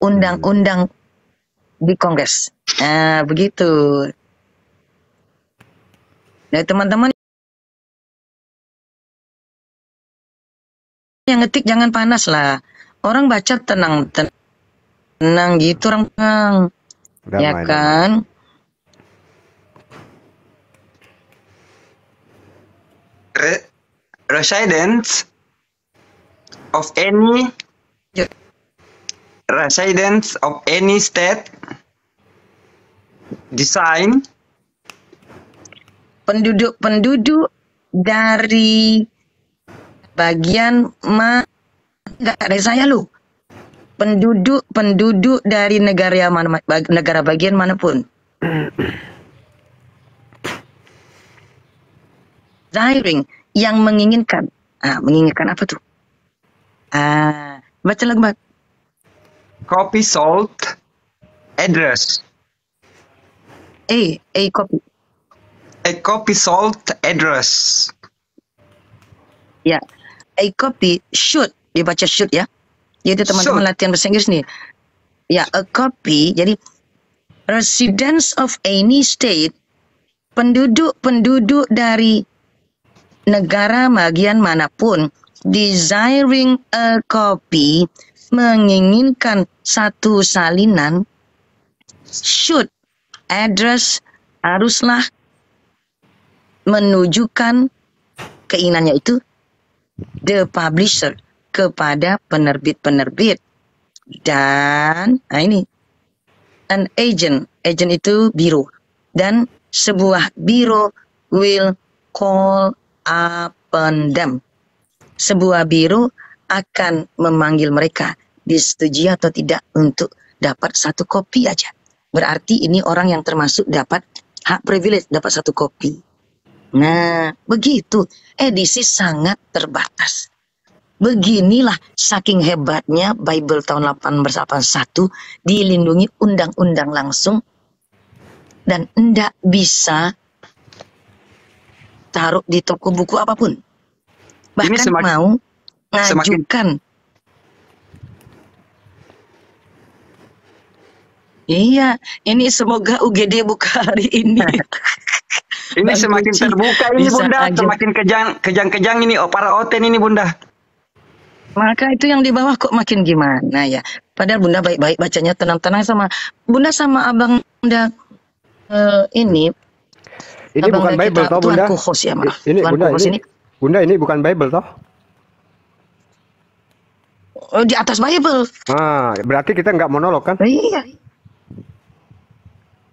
Undang-undang di Kongres. Begitu. Nah, teman-teman yang ngetik jangan panas lah. Orang baca tenang gitu orang tenang. Ya kan? Residents of any state design. Penduduk dari bagian nggak ada saya lu. Penduduk dari negara bagian manapun. Desiring, yang menginginkan. Menginginkan apa tuh? Baca lagi, Mbak. Copy sold address. Copy. A copy sold address. Ya, a copy should, dibaca should ya. Jadi teman-teman latihan bahasa Inggris nih. Ya, a copy, jadi residents of any state, penduduk dari negara bagian manapun, desiring a copy, menginginkan satu salinan, should, address, haruslah menunjukkan keinginannya itu the publisher, kepada penerbit-penerbit. Dan ini an agent itu biro, dan sebuah biro will call upon them. Sebuah biro akan memanggil mereka, disetujui atau tidak untuk dapat 1 kopi aja. Berarti ini orang yang termasuk dapat hak privilege, dapat 1 kopi. Nah, begitu. Edisi sangat terbatas. Beginilah saking hebatnya Bible tahun 1881 dilindungi undang-undang langsung dan enggak bisa taruh di toko buku apapun. Bahkan mau ngajukan. Iya, ini semoga UGD buka hari ini. Ini semakin terbuka ini Bunda, semakin kejang-kejang ini para oten ini Bunda. Maka itu yang di bawah kok makin gimana ya. Padahal Bunda baik-baik bacanya, tenang-tenang sama Bunda sama Abang Bunda ini bukan Bible toh Bunda. Tuanku host ya, maaf. Ini Tuanku Bunda host ini. Bunda ini bukan Bible toh? Oh, di atas Bible. Berarti kita nggak monolog kan? Iya.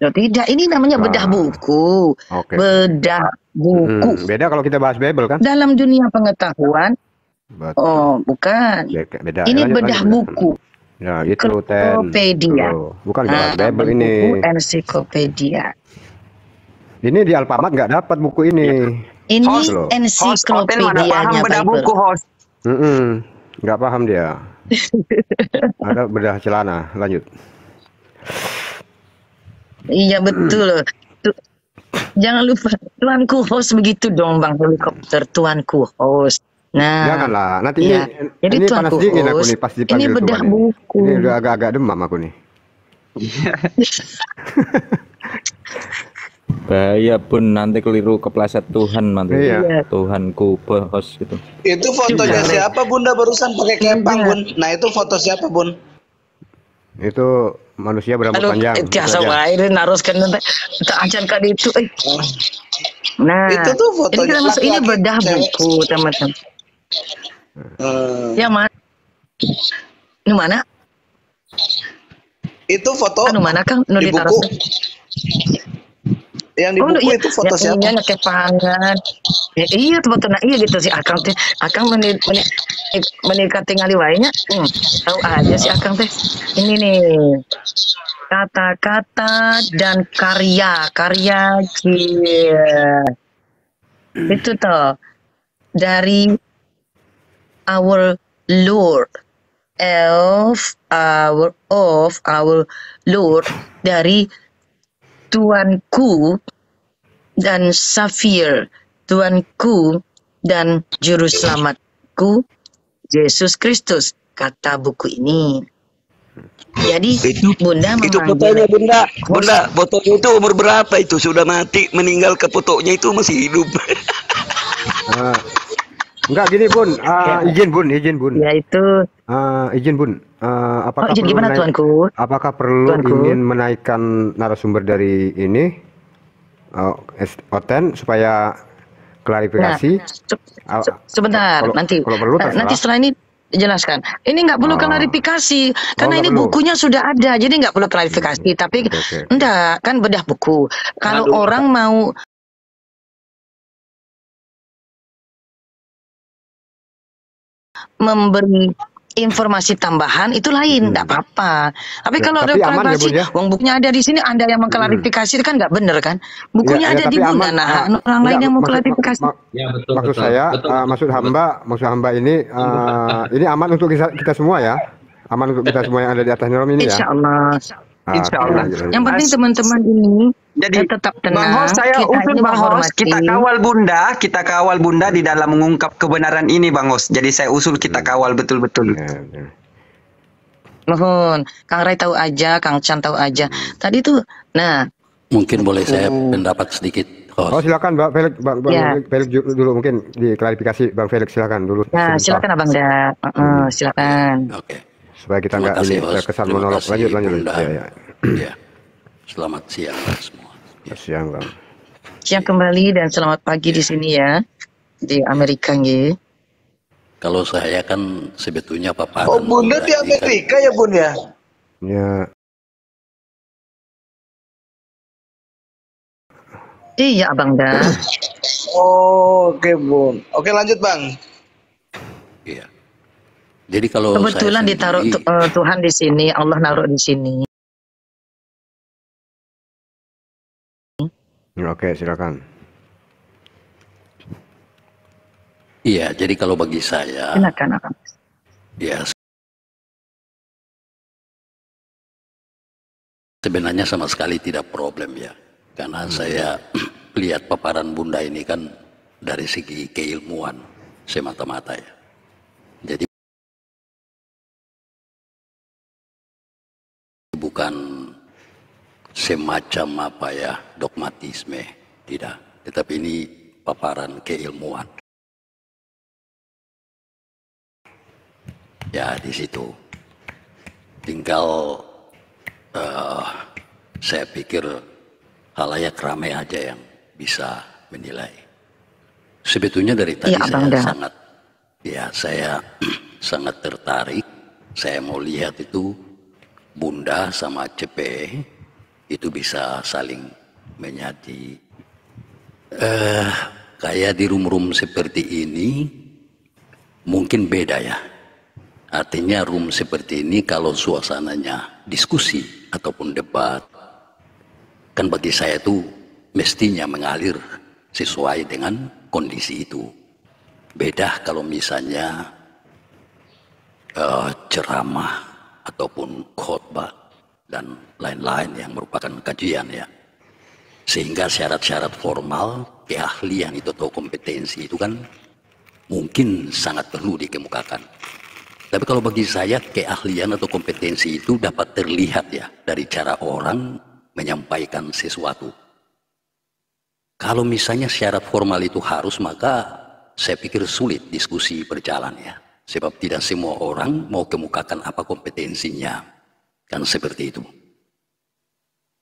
Loh, tidak, ini namanya bedah buku. Okay. Bedah buku. Beda kalau kita bahas Bible kan? Dalam dunia pengetahuan. Betul. Oh, bukan. Beda. Ini bedah buku. Ya, itu Ensiklopedia. Bukan bahas Bible ini. Buku ensiklopedia. Ini di Alfamart nggak dapat buku ini. Ini ensiklopedianya bedah Bible. buku host. Nggak paham dia. Ada bedah celana. Lanjut. Iya betul. Jangan lupa tuanku host begitu dong Bang Helikopter, tuanku host. Nah, janganlah. Nanti iya. Jadi ini panas dingin aku nih pas dipanggil ini bedah buku. Ini udah agak-agak demam aku nih. Bahaya Bun, nanti keliru kepleset Tuhan nanti. Iya. Tuhanku host gitu. Itu fotonya siapa Bunda barusan pakai kepang Bun? Nah itu foto siapa Bun? Itu manusia berambut panjang. Biasa wae naroskeun teh. Teu acan ka ditu euy. Nah, itu tuh foto ini kita masuk ini bedah buku, teman-teman. Ya, mana? Ini mana? Itu foto anu mana Kang? Nu di ditaruh. buku. Yang di buku iya. itu foto ya, siapa? Iya, kepangan. Ya, iya teman-teman, iya gitu sih Akang teh. Akang menikah tingali wae nya. Tahu aja sih Akang teh. Ini nih. Kata-kata dan karya itu toh dari our Lord of our Lord, dari Tuanku dan Savior, Tuanku dan Juru Selamatku, Yesus Kristus, kata buku ini. Jadi Bunda itu fotonya Bunda fotonya itu umur berapa itu, sudah mati meninggal ke fotonya itu masih hidup. Enggak gini Bun, izin Bun. Ya itu. Izin Bun. Apakah izin gimana Tuanku? Apakah perlu ingin menaikkan narasumber dari ini Oten supaya klarifikasi? Nah, sebentar, nanti. Kalau perlu nanti setelah ini jelaskan. Ini nggak perlu klarifikasi karena ini bukunya sudah ada, jadi nggak perlu klarifikasi. Tapi enggak, kan bedah buku. Kalau orang mau memberi informasi tambahan itu lain, enggak apa-apa. Tapi kalau ada klarifikasi, wong bukunya ada di sini, Anda yang mengklarifikasi itu kan nggak bener kan? Bukunya ada di Bunda, nah orang lain yang mau klarifikasi. Maksud saya, maksud hamba ini aman untuk kita semua ya. Aman untuk kita semua yang ada di atas Rom ini ya. Insya Allah. Insya Allah. Yang penting teman-teman ini tetap tenang. Bang Hos, saya usul Bang Hos, kita kawal Bunda di dalam mengungkap kebenaran ini Bang Hos. Jadi saya usul kita kawal betul-betul. Mohon, Kang Rai tahu aja, Kang Chan tahu aja. Tadi tuh, nah. Mungkin boleh saya pendapat sedikit. Oh silakan Bang Felix, Felix dulu mungkin diklarifikasi Bang Felix silakan dulu. Ya silakan Abang Da, silakan. Oke. Supaya kita nggak kesan monolog. Lanjut. Ya. Selamat siang semua. Siang Bang. Siang kembali dan selamat pagi di sini ya, di Amerika nggih. Kalau saya kan sebetulnya paparan. Oh Bunda di Amerika ya Bun ya? Ya. Iya Abang Da. Oke Bun. Oke lanjut Bang. Iya. Jadi kalau Kebetulan saya ditaruh sendiri, Tuhan di sini, Allah naruh di sini. Oke, silakan. iya, jadi kalau bagi saya, Silakan, Akang. ya sebenarnya sama sekali tidak problem ya. Karena saya lihat paparan Bunda ini kan dari segi keilmuan semata-mata ya. Jadi bukan semacam apa ya, dogmatisme, tidak. Tetapi ini paparan keilmuan. Ya di situ. Tinggal saya pikir halayak ramai aja yang bisa menilai. Sebetulnya dari tadi saya sangat tertarik. Saya mau lihat itu Bunda sama CP itu bisa saling menyati. Kayak di room-room seperti ini mungkin beda ya. Artinya room seperti ini kalau suasananya diskusi ataupun debat, kan bagi saya itu mestinya mengalir sesuai dengan kondisi itu. Beda kalau misalnya ceramah ataupun khotbah dan lain-lain yang merupakan kajian ya. Sehingga syarat-syarat formal, keahlian itu atau kompetensi itu kan mungkin sangat perlu dikemukakan. Tapi kalau bagi saya keahlian atau kompetensi itu dapat terlihat ya dari cara orang menyampaikan sesuatu. Kalau misalnya syarat formal itu harus, maka saya pikir sulit diskusi berjalan ya. Sebab tidak semua orang mau kemukakan apa kompetensinya. Kan seperti itu.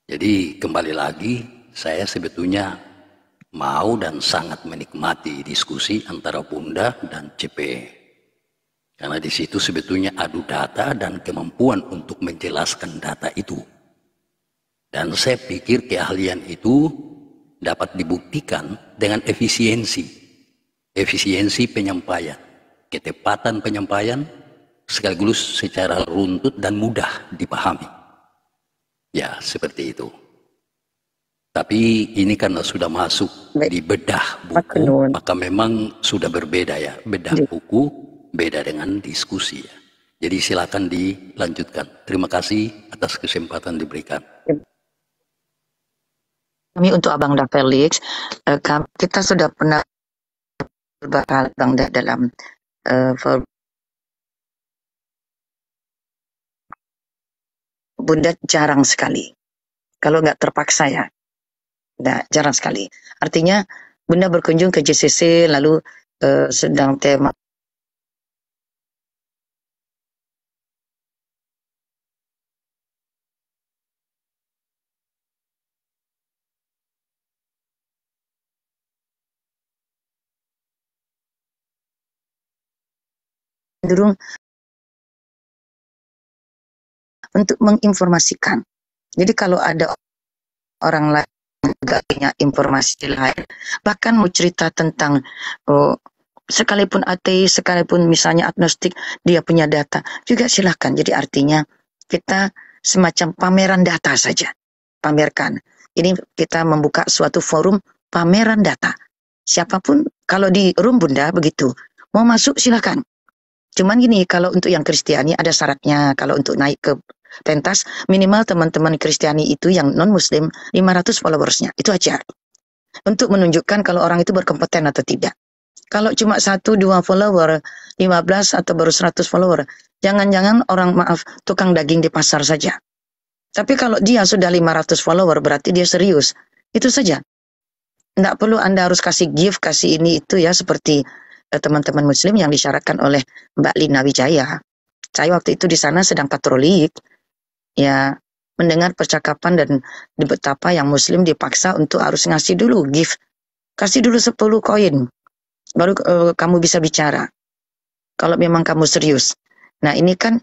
Jadi kembali lagi, saya sebetulnya mau dan sangat menikmati diskusi antara Bunda dan CP. Karena di situ sebetulnya adu data dan kemampuan untuk menjelaskan data itu. Dan saya pikir keahlian itu dapat dibuktikan dengan efisiensi. Efisiensi penyampaian, ketepatan penyampaian, sekaligus secara runtut dan mudah dipahami. Ya, seperti itu. Tapi ini karena sudah masuk di bedah buku, maka memang sudah berbeda ya. Bedah buku beda dengan diskusi ya. Jadi silakan dilanjutkan. Terima kasih atas kesempatan diberikan. Kami untuk Abang Da Felix, kita sudah pernah beberapa Abang Da dalam Bunda jarang sekali. Kalau nggak terpaksa ya, jarang sekali. Artinya Bunda berkunjung ke JCC lalu sedang tema cenderung untuk menginformasikan. Jadi kalau ada orang lain juga punya informasi lain, bahkan mau cerita tentang sekalipun ateis, sekalipun misalnya agnostik, dia punya data, juga silahkan. Jadi artinya kita semacam pameran data saja. Pamerkan. Ini kita membuka suatu forum pameran data. Siapapun, kalau di room Bunda begitu, mau masuk silahkan. Cuman gini, kalau untuk yang Kristiani ada syaratnya. Kalau untuk naik ke pentas, minimal teman-teman Kristiani itu yang non-Muslim 500 followersnya. Itu aja. Untuk menunjukkan kalau orang itu berkompeten atau tidak. Kalau cuma 1-2 follower, 15 atau baru 100 follower, jangan-jangan orang tukang daging di pasar saja. Tapi kalau dia sudah 500 follower, berarti dia serius. Itu saja. Nggak perlu Anda harus kasih gift, kasih ini itu ya, seperti teman-teman Muslim yang disyaratkan oleh Mbak Lina Wijaya. Saya waktu itu di sana sedang patroli, ya mendengar percakapan dan di betapa yang Muslim dipaksa untuk harus ngasih dulu gift, kasih dulu 10 koin, baru kamu bisa bicara. Kalau memang kamu serius. Nah ini kan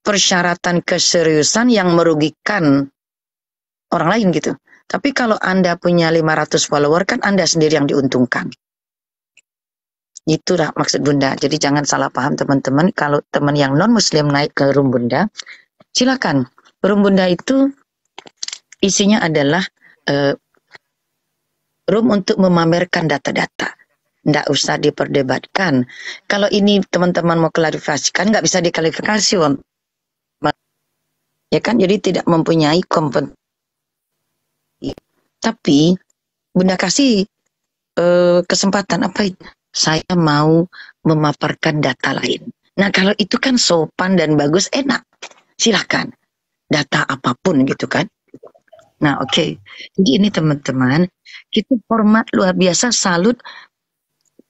persyaratan keseriusan yang merugikan orang lain gitu. Tapi kalau Anda punya 500 follower kan Anda sendiri yang diuntungkan. Itulah maksud Bunda. Jadi jangan salah paham teman-teman. Kalau teman yang non-muslim naik ke room Bunda, silakan. Room Bunda itu isinya adalah room untuk memamerkan data-data. Nggak usah diperdebatkan. Kalau ini teman-teman mau klarifikasikan, nggak bisa diklarifikasi, Om. Ya kan, jadi tidak mempunyai kompetensi. Tapi Bunda kasih kesempatan apa itu? Saya mau memaparkan data lain. Nah, kalau itu kan sopan dan bagus, enak. Silahkan. Data apapun gitu kan. Nah, oke. Jadi ini teman-teman, kita hormat luar biasa, salut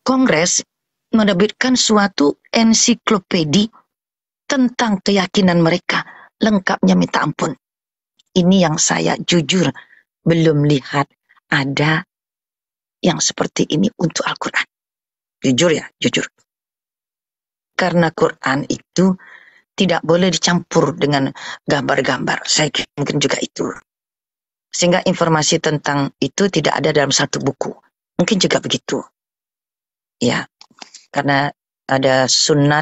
Kongres menerbitkan suatu ensiklopedi tentang keyakinan mereka. Lengkapnya minta ampun. Ini yang saya jujur belum lihat ada yang seperti ini untuk Al-Quran. Jujur ya, jujur. Karena Quran itu tidak boleh dicampur dengan gambar-gambar. Saya kira mungkin juga itu. Sehingga informasi tentang itu tidak ada dalam satu buku. Mungkin juga begitu. Ya, karena ada sunnah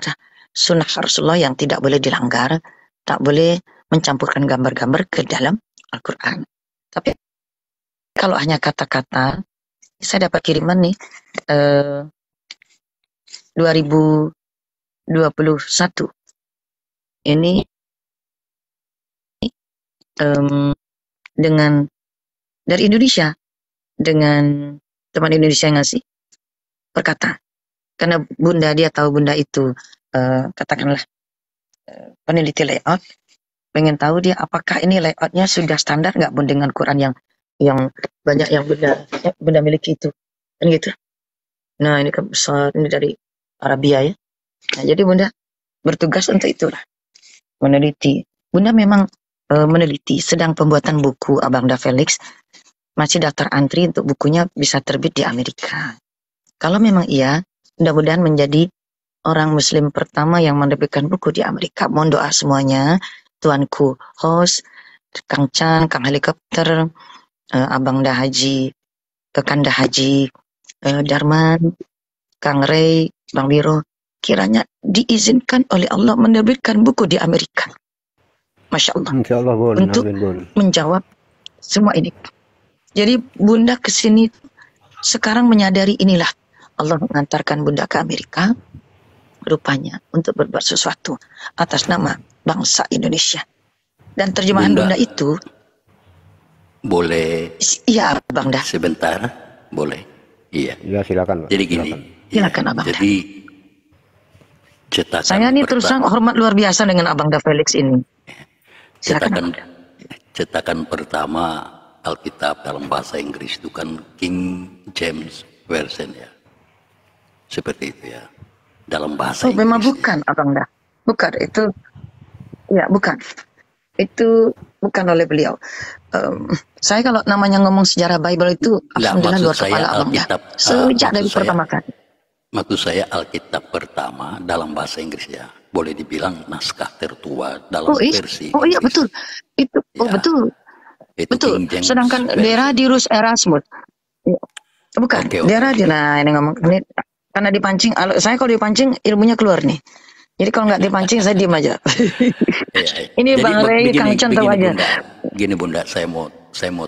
Rasulullah yang tidak boleh dilanggar, tak boleh mencampurkan gambar-gambar ke dalam Al-Quran. Tapi kalau hanya kata-kata, saya dapat kiriman nih 2021. Ini dengan dari Indonesia, dengan teman Indonesia yang ngasih berkata, karena Bunda dia tahu Bunda itu katakanlah peneliti layout, pengen tahu dia apakah ini layoutnya sudah standar nggak Bunda dengan Quran yang banyak yang Bunda miliki itu, kan gitu. Nah ini kan besar, ini dari Arabia ya. Nah jadi Bunda bertugas untuk itulah, meneliti. Bunda memang meneliti, sedang pembuatan buku Abangda Felix masih daftar antri untuk bukunya bisa terbit di Amerika. Kalau memang iya, mudah-mudahan menjadi orang Muslim pertama yang menerbitkan buku di Amerika. Mohon doa semuanya, Tuanku host, Kang Chan, Kang Helikopter, Abang Dahaji, Kekanda Haji, Darman, Kang Ray, Bang Biro, kiranya diizinkan oleh Allah menerbitkan buku di Amerika. Masya Allah. Insya Allah, Bun. Untuk menjawab semua ini. Jadi Bunda kesini sekarang menyadari inilah Allah mengantarkan Bunda ke Amerika rupanya untuk berbuat sesuatu atas nama bangsa Indonesia. Dan terjemahan Bunda itu boleh. Iya, Bang Dah. Sebentar, boleh. Iya. Ya, silakan, Bang. Jadi gini. Silakan, Abang Dah. Jadi cetakan saya ini terus terang hormat luar biasa dengan Abang Dah Felix ini. Silakan. Cetakan pertama Alkitab dalam bahasa Inggris itu kan King James Version ya. Seperti itu ya. Dalam bahasa Inggris. Memang bukan, Abang Dah. Bukan, itu ya bukan. Itu bukan oleh beliau. Saya kalau namanya ngomong sejarah Bible itu alhamdulillah luar kepala Abang Dah. Sejak dari pertama kali. Maksud saya Alkitab pertama dalam bahasa Inggris ya. Boleh dibilang naskah tertua dalam versi Inggris. Oh iya betul. Itu ya, betul. Itu betul. Sedangkan Deradius Erasmus. Bukan. Okay. Nah ini ngomong ini karena dipancing. Saya kalau dipancing ilmunya keluar nih. Jadi kalau nggak dipancing saya diem aja. Ini jadi, Bang Ray, Kang Chan tahu aja. Gini Bunda, saya mau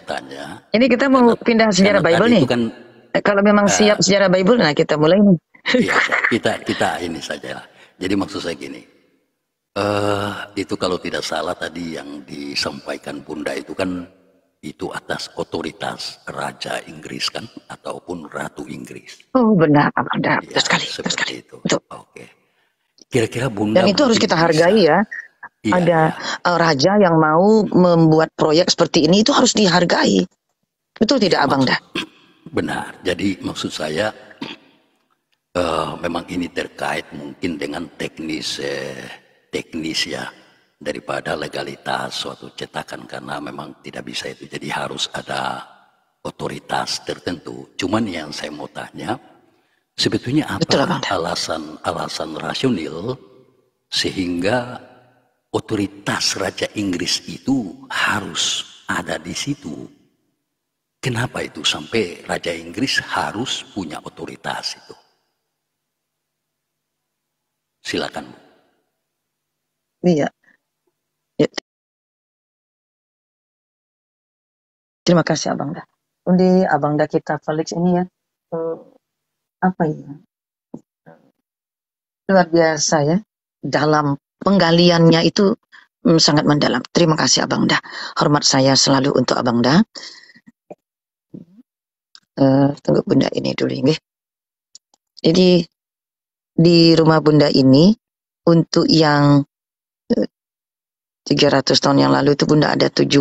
tanya. Ini kita mau pindah sejarah Bible nih. Kan, kalau memang siap sejarah Bible, nah kita mulai nih. Iya, kita ini saja lah. Jadi maksud saya gini, itu kalau tidak salah tadi yang disampaikan Bunda itu kan itu atas otoritas Raja Inggris kan, ataupun Ratu Inggris. Oh benar, benar, betul sekali. Itu. Oke. Kira-kira Bunda. Dan itu harus kita hargai ya. Iya, ada raja yang mau membuat proyek seperti ini itu harus dihargai. Betul tidak Abang Dah? Benar. Jadi maksud saya memang ini terkait mungkin dengan teknis ya daripada legalitas suatu cetakan karena memang tidak bisa itu. Jadi harus ada otoritas tertentu. Cuman yang saya mau tanya, sebetulnya apa alasan rasional sehingga otoritas Raja Inggris itu harus ada di situ? Kenapa itu sampai Raja Inggris harus punya otoritas itu? Silakan. Iya. Ya, terima kasih Abang Dah. Undi Abang Dah kita Felix ini ya, apa ya, luar biasa ya, dalam penggaliannya itu sangat mendalam. Terima kasih Abang Dah. Hormat saya selalu untuk Abang Dah. Tunggu Bunda ini dulu ini. Jadi di rumah Bunda ini untuk yang 300 tahun yang lalu itu Bunda ada 17.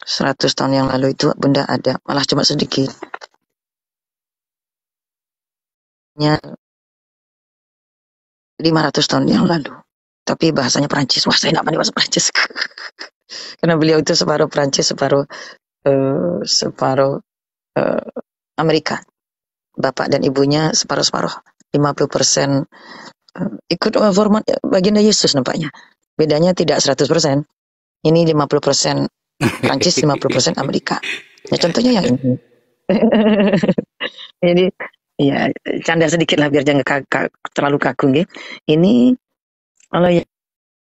100 tahun yang lalu itu Bunda ada, malah cuma sedikit. Ya, 500 tahun yang lalu. Tapi bahasanya Perancis. Wah, saya nggak pandai bahasa Perancis. Karena beliau itu separuh Perancis, separuh Amerika. Bapak dan ibunya separuh-separuh. 50% ikut format baginda Yesus nampaknya. Bedanya tidak 100%. Ini 50% Prancis, 50% Amerika. Ya contohnya yang ini. Jadi ya canda sedikit lah biar jangan terlalu kaku nggih. Ini kalau